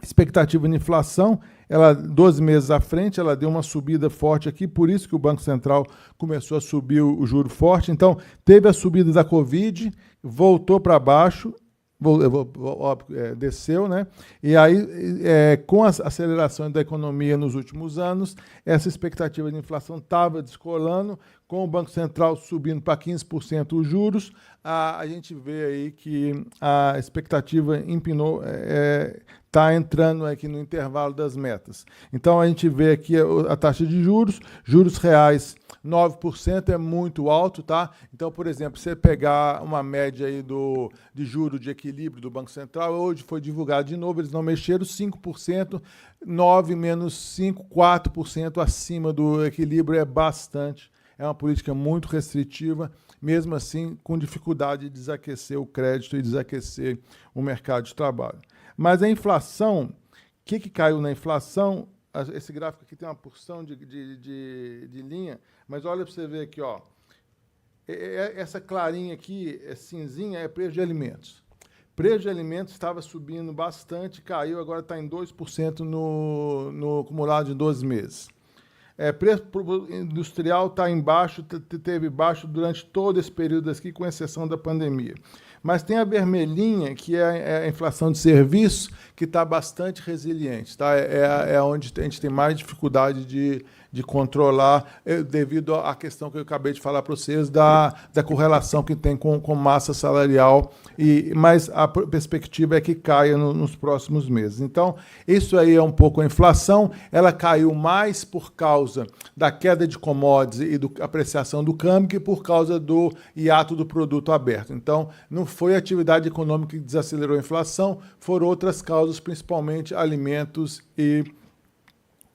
expectativa de inflação, ela 12 meses à frente, ela deu uma subida forte aqui, por isso que o Banco Central começou a subir o juro forte. Então, teve a subida da Covid, voltou para baixo, desceu, né? E aí, com a aceleração da economia nos últimos anos, essa expectativa de inflação estava descolando, com o Banco Central subindo para 15% os juros, a gente vê aí que a expectativa empinou, está entrando aqui no intervalo das metas. Então, a gente vê aqui a taxa de juros reais, 9% é muito alto, tá? Então, por exemplo, você pegar uma média aí de juros de equilíbrio do Banco Central, hoje foi divulgado de novo, eles não mexeram, 5%, 9 menos 5, 4% acima do equilíbrio é bastante. É uma política muito restritiva, mesmo assim, com dificuldade de desaquecer o crédito e desaquecer o mercado de trabalho. Mas a inflação, o que caiu na inflação? Esse gráfico aqui tem uma porção de linha, mas olha para você ver aqui, ó. Essa clarinha aqui, cinzinha, é preço de alimentos. Preço de alimentos estava subindo bastante, caiu, agora está em 2% no acumulado de 12 meses. Preço industrial está embaixo, teve baixo durante todo esse período aqui, com exceção da pandemia. Mas tem a vermelhinha, que é a inflação de serviços, que está bastante resiliente. Tá? É onde a gente tem mais dificuldade de controlar, devido à questão que eu acabei de falar para vocês, da correlação que tem com massa salarial, mas a perspectiva é que caia nos próximos meses. Então, isso aí é um pouco a inflação, ela caiu mais por causa da queda de commodities e da apreciação do câmbio que por causa do hiato do produto aberto. Então, não foi a atividade econômica que desacelerou a inflação, foram outras causas, principalmente alimentos e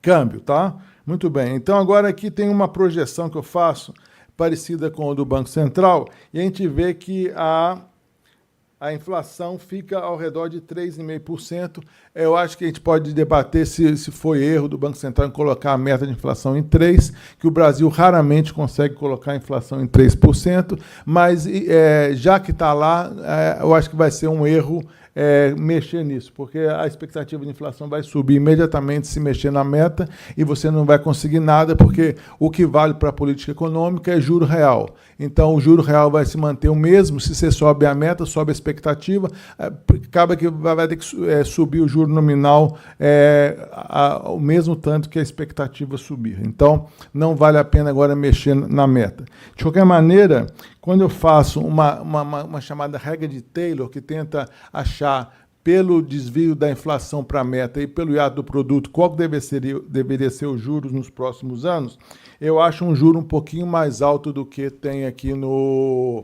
câmbio, tá? Muito bem. Então, agora aqui tem uma projeção que eu faço, parecida com a do Banco Central, e a gente vê que a inflação fica ao redor de 3,5%. Eu acho que a gente pode debater se foi erro do Banco Central em colocar a meta de inflação em 3%, que o Brasil raramente consegue colocar a inflação em 3%, mas já que está lá, eu acho que vai ser um erro mexer nisso, porque a expectativa de inflação vai subir imediatamente se mexer na meta e você não vai conseguir nada, porque o que vale para a política econômica é juro real. Então, o juro real vai se manter o mesmo, se você sobe a meta, sobe a expectativa, acaba que vai ter que subir o juro nominal o mesmo tanto que a expectativa subir. Então, não vale a pena agora mexer na meta. De qualquer maneira, quando eu faço uma chamada regra de Taylor, que tenta achar pelo desvio da inflação para a meta e pelo hiato do produto, qual deveria ser os juros nos próximos anos, eu acho um juro um pouquinho mais alto do que tem aqui no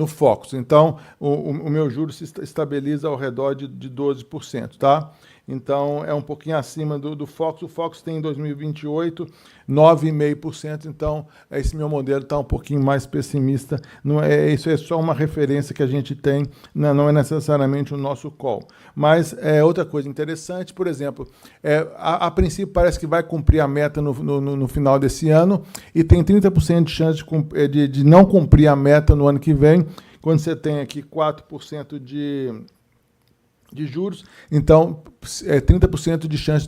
Focus. Então, o meu juro se estabiliza ao redor de 12%, tá? Então, é um pouquinho acima do Focus. O Focus tem em 2028 9,5%, então esse meu modelo está um pouquinho mais pessimista. Isso é só uma referência que a gente tem, não é necessariamente o nosso call. Mas outra coisa interessante, por exemplo, a princípio parece que vai cumprir a meta no final desse ano e tem 30% de chance de não cumprir a meta no ano que vem, quando você tem aqui 4% de juros. Então, 30% de chance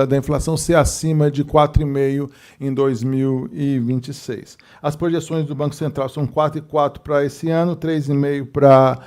da inflação ser acima de 4,5% em 2026. As projeções do Banco Central são 4,4% para esse ano, 3,5% para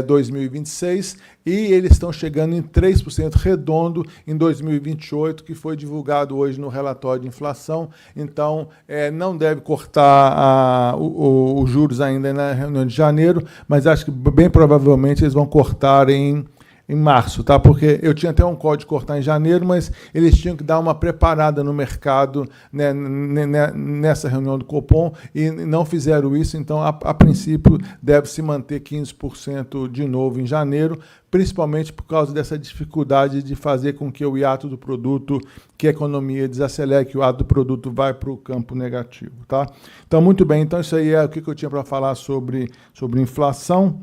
2026, e eles estão chegando em 3% redondo em 2028, que foi divulgado hoje no relatório de inflação. Então, não deve cortar os juros ainda na reunião de janeiro, mas acho que bem provavelmente eles vão cortar em março, tá? Porque eu tinha até um código de cortar em janeiro, mas eles tinham que dar uma preparada no mercado, né, nessa reunião do Copom, e não fizeram isso. Então, a princípio, deve se manter 15% de novo em janeiro, principalmente por causa dessa dificuldade de fazer com que o hiato do produto, que a economia desacelere, que o hiato do produto vai para o campo negativo, tá? Então, muito bem. Então, isso aí é o que eu tinha para falar sobre inflação.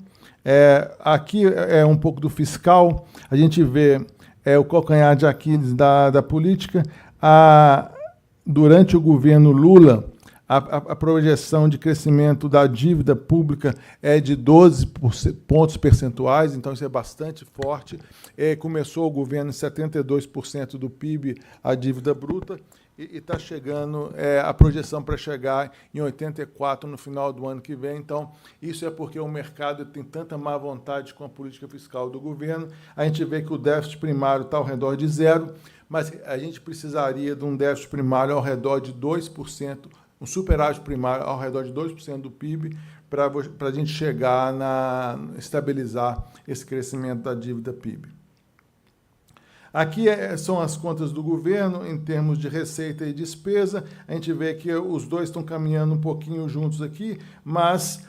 Aqui é um pouco do fiscal. A gente vê o calcanhar de Aquiles da política. Durante o governo Lula, a projeção de crescimento da dívida pública é de 12 pontos percentuais, então isso é bastante forte. Começou o governo em 72% do PIB, a dívida bruta, e está chegando, a projeção para chegar em 84% no final do ano que vem. Então, isso é porque o mercado tem tanta má vontade com a política fiscal do governo. A gente vê que o déficit primário está ao redor de 0%, mas a gente precisaria de um déficit primário ao redor de 2%, um superávit primário ao redor de 2% do PIB, para a gente chegar estabilizar esse crescimento da dívida PIB. Aqui são as contas do governo em termos de receita e despesa. A gente vê que os dois estão caminhando um pouquinho juntos aqui, mas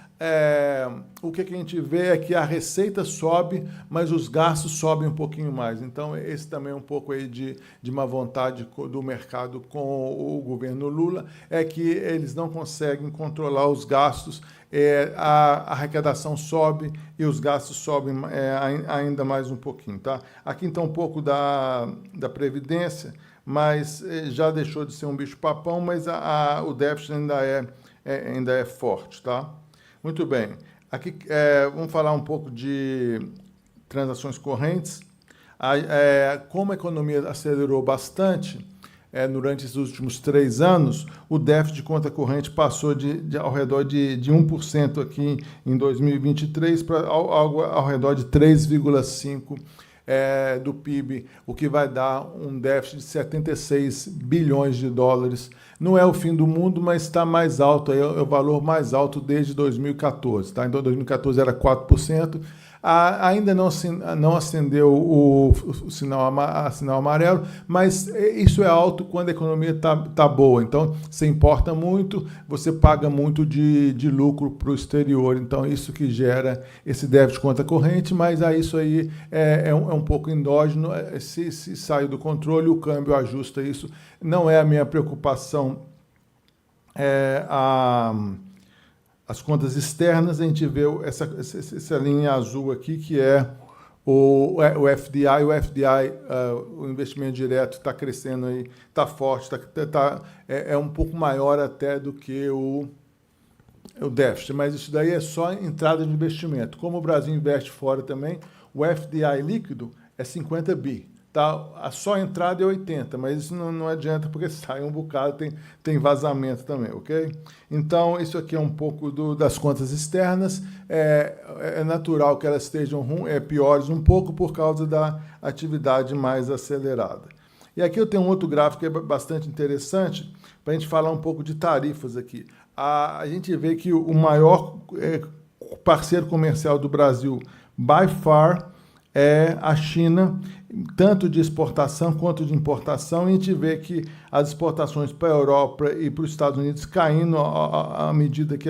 o que a gente vê é que a receita sobe, mas os gastos sobem um pouquinho mais. Então, esse também é um pouco aí de má vontade do mercado com o governo Lula, é que eles não conseguem controlar os gastos, a arrecadação sobe e os gastos sobem ainda mais um pouquinho. Tá? Aqui então um pouco da Previdência, mas já deixou de ser um bicho-papão, mas o déficit ainda é forte. Tá? Muito bem. Aqui vamos falar um pouco de transações correntes. Como a economia acelerou bastante durante esses últimos 3 anos, o déficit de conta corrente passou ao redor de 1% aqui em 2023 para algo ao redor de 3,5% do PIB, o que vai dar um déficit de 76 bilhões de dólares. Não é o fim do mundo, mas está mais alto, é o valor mais alto desde 2014. Tá? Então, 2014 era 4%. Ainda não acendeu o sinal amarelo, mas isso é alto quando a economia está boa. Então, você importa muito, você paga muito de lucro para o exterior. Então, isso que gera esse déficit de conta corrente, mas isso aí é um pouco endógeno. Se sai do controle, o câmbio ajusta isso. Não é a minha preocupação. As contas externas, a gente vê essa linha azul aqui, que é o FDI. O FDI, o investimento direto, está crescendo aí, está forte, é um pouco maior até do que o déficit, mas isso daí é só entrada de investimento. Como o Brasil investe fora também, o FDI líquido é 50 bi. Tá? A só entrada é 80, mas isso não adianta, porque sai um bocado, tem vazamento também, ok? Então, isso aqui é um pouco das contas externas. É natural que elas estejam piores um pouco por causa da atividade mais acelerada. E aqui eu tenho um outro gráfico que é bastante interessante, para a gente falar um pouco de tarifas aqui. A gente vê que o maior parceiro comercial do Brasil, by far, é a China, tanto de exportação quanto de importação, e a gente vê que as exportações para a Europa e para os Estados Unidos caindo à medida que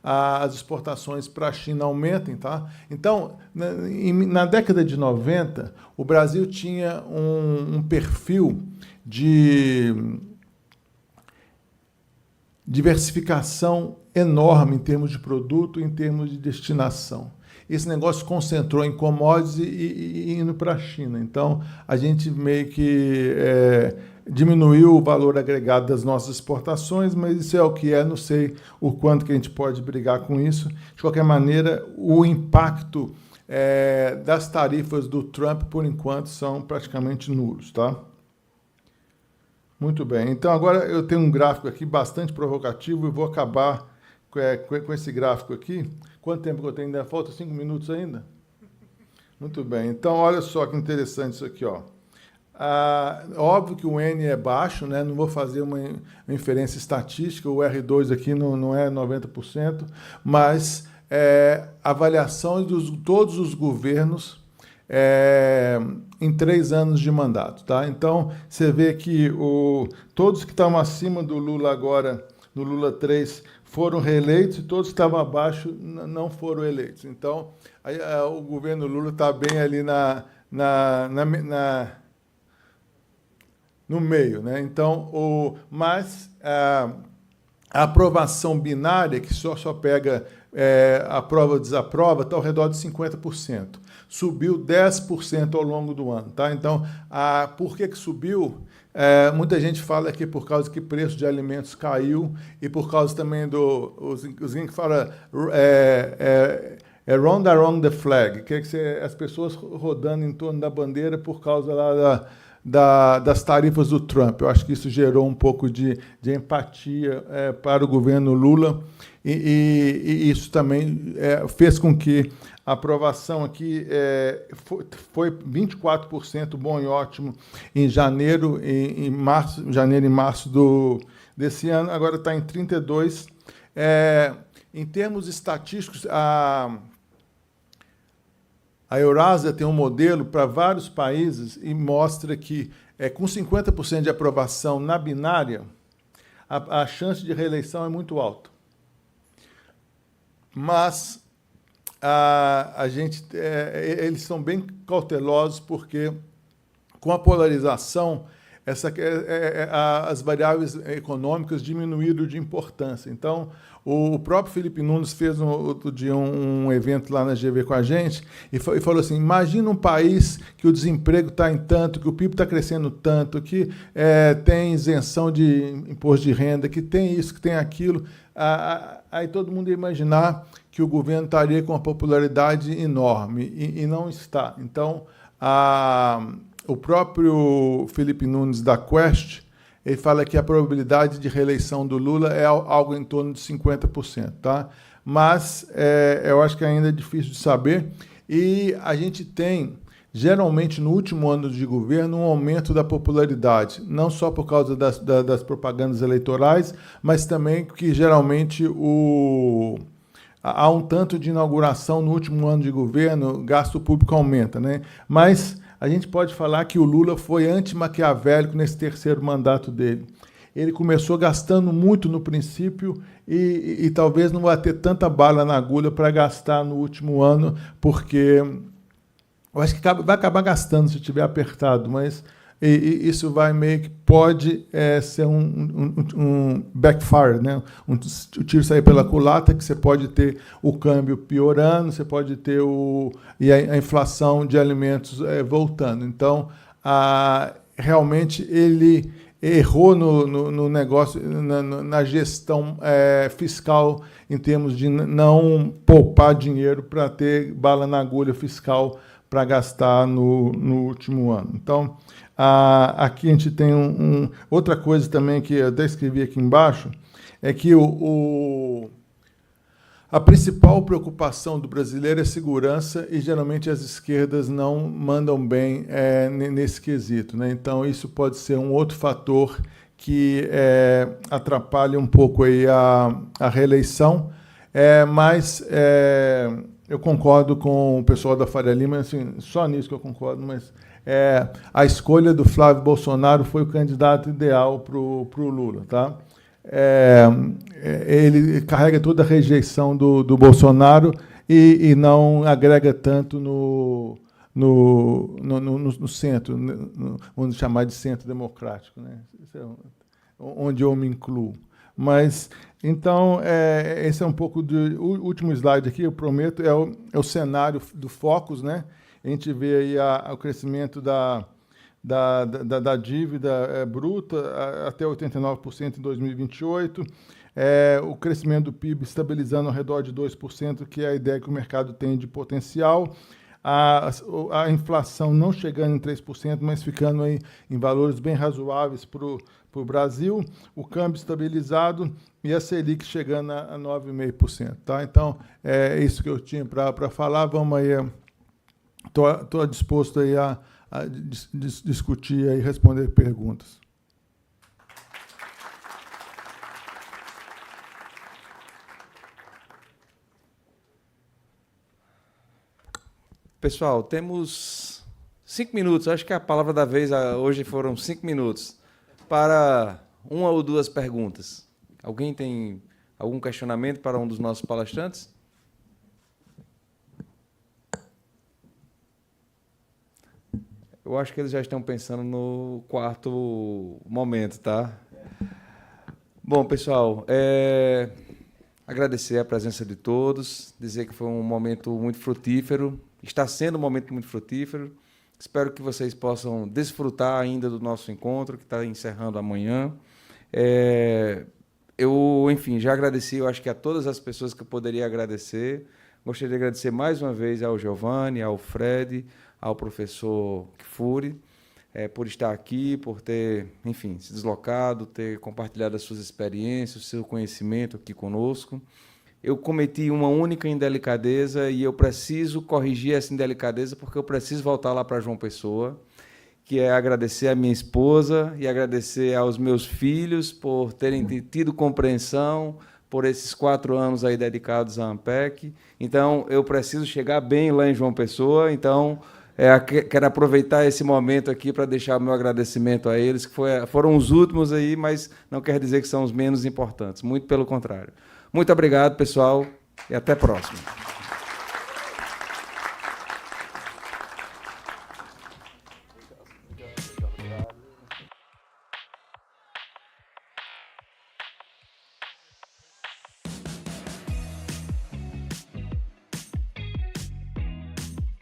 as exportações para a China aumentem. Tá? Então, na década de 90, o Brasil tinha um perfil de diversificação enorme em termos de produto, em termos de destinação. Esse negócio concentrou em commodities e indo para a China. Então, a gente meio que diminuiu o valor agregado das nossas exportações, mas isso é o que é, não sei o quanto que a gente pode brigar com isso. De qualquer maneira, o impacto das tarifas do Trump, por enquanto, são praticamente nulos, tá? Muito bem. Então, agora eu tenho um gráfico aqui bastante provocativo e vou acabar com esse gráfico aqui. Quanto tempo que eu tenho ainda? Falta 5 minutos ainda? Muito bem. Então, olha só que interessante isso aqui, ó. Óbvio que o N é baixo, né? Não vou fazer uma inferência estatística, o R2 aqui não é 90%, mas avaliação de todos os governos em 3 anos de mandato. Tá? Então, você vê que todos que estavam acima do Lula agora, no Lula 3, foram reeleitos e todos que estavam abaixo não foram eleitos. Então, o governo Lula está bem ali no meio. Né? Então, mas a aprovação binária, que só pega aprova ou desaprova, está ao redor de 50%. Subiu 10% ao longo do ano. Tá? Então, por que subiu? Muita gente fala que por causa que o preço de alimentos caiu e por causa também os que falam round around the flag, que é as pessoas rodando em torno da bandeira por causa lá das tarifas do Trump. Eu acho que isso gerou um pouco de empatia para o governo Lula e isso também fez com que a aprovação aqui foi 24%, bom e ótimo, em janeiro e março desse ano, agora está em 32%. Em termos estatísticos, a Eurásia tem um modelo para vários países e mostra que, com 50% de aprovação na binária, a chance de reeleição é muito alta. Mas eles são bem cautelosos porque, com a polarização, as variáveis econômicas diminuíram de importância. Então, o próprio Felipe Nunes fez outro dia um evento lá na GV com a gente e falou assim, imagina um país que o desemprego está em tanto, que o PIB está crescendo tanto, que tem isenção de imposto de renda, que tem isso, que tem aquilo. Aí todo mundo ia imaginar que o governo estaria com uma popularidade enorme e não está. Então, o próprio Felipe Nunes da Quest, ele fala que a probabilidade de reeleição do Lula é algo em torno de 50%. Tá? Mas eu acho que ainda é difícil de saber. E a gente tem, geralmente, no último ano de governo, um aumento da popularidade, não só por causa das propagandas eleitorais, mas também que, geralmente, há um tanto de inauguração no último ano de governo, gasto público aumenta. Né? Mas a gente pode falar que o Lula foi anti-maquiavélico nesse terceiro mandato dele. Ele começou gastando muito no princípio e talvez não vai ter tanta bala na agulha para gastar no último ano, porque eu acho que vai acabar gastando se estiver apertado, mas isso vai meio que pode ser um backfire, né? O tiro sair pela culatra, que você pode ter o câmbio piorando, você pode ter a inflação de alimentos voltando. Então, realmente ele errou no negócio, na gestão fiscal, em termos de não poupar dinheiro para ter bala na agulha fiscal para gastar no último ano. Então, aqui a gente tem outra coisa também que eu até escrevi aqui embaixo, é que a principal preocupação do brasileiro é segurança e, geralmente, as esquerdas não mandam bem nesse quesito. Né? Então, isso pode ser um outro fator que atrapalha um pouco aí a reeleição, mas eu concordo com o pessoal da Faria Lima, assim, só nisso que eu concordo, mas a escolha do Flávio Bolsonaro foi o candidato ideal para o Lula. Tá? Ele carrega toda a rejeição do Bolsonaro e não agrega tanto no centro, vamos chamar de centro democrático, né? Isso é onde eu me incluo. Mas, então, esse é um pouco o último slide aqui, eu prometo, é o cenário do Focus, né? A gente vê aí o crescimento da dívida bruta até 89% em 2028, o crescimento do PIB estabilizando ao redor de 2%, que é a ideia que o mercado tem de potencial, a inflação não chegando em 3%, mas ficando aí em valores bem razoáveis para o Brasil, o câmbio estabilizado e a Selic chegando a 9,5%. Tá? Então, é isso que eu tinha para falar. Vamos aí, estou disposto aí a discutir e responder perguntas. Pessoal, temos 5 minutos, acho que a palavra da vez hoje foram 5 minutos, para uma ou duas perguntas. Alguém tem algum questionamento para um dos nossos palestrantes? Eu acho que eles já estão pensando no quarto momento, tá? Bom, pessoal, agradecer a presença de todos, dizer que foi um momento muito frutífero, está sendo um momento muito frutífero. Espero que vocês possam desfrutar ainda do nosso encontro, que está encerrando amanhã. Eu, enfim, já agradeci, eu acho que a todas as pessoas que eu poderia agradecer. Gostaria de agradecer mais uma vez ao Giovanni, ao Fred, ao professor Kfouri, por estar aqui, por ter, enfim, se deslocado, ter compartilhado as suas experiências, o seu conhecimento aqui conosco. Eu cometi uma única indelicadeza e eu preciso corrigir essa indelicadeza porque eu preciso voltar lá para João Pessoa, que é agradecer à minha esposa e agradecer aos meus filhos por terem tido compreensão por esses 4 anos aí dedicados à ANPEC. Então, eu preciso chegar bem lá em João Pessoa. Então, quero aproveitar esse momento aqui para deixar o meu agradecimento a eles, que foram os últimos aí, mas não quer dizer que são os menos importantes. Muito pelo contrário. Muito obrigado, pessoal, e até a próxima.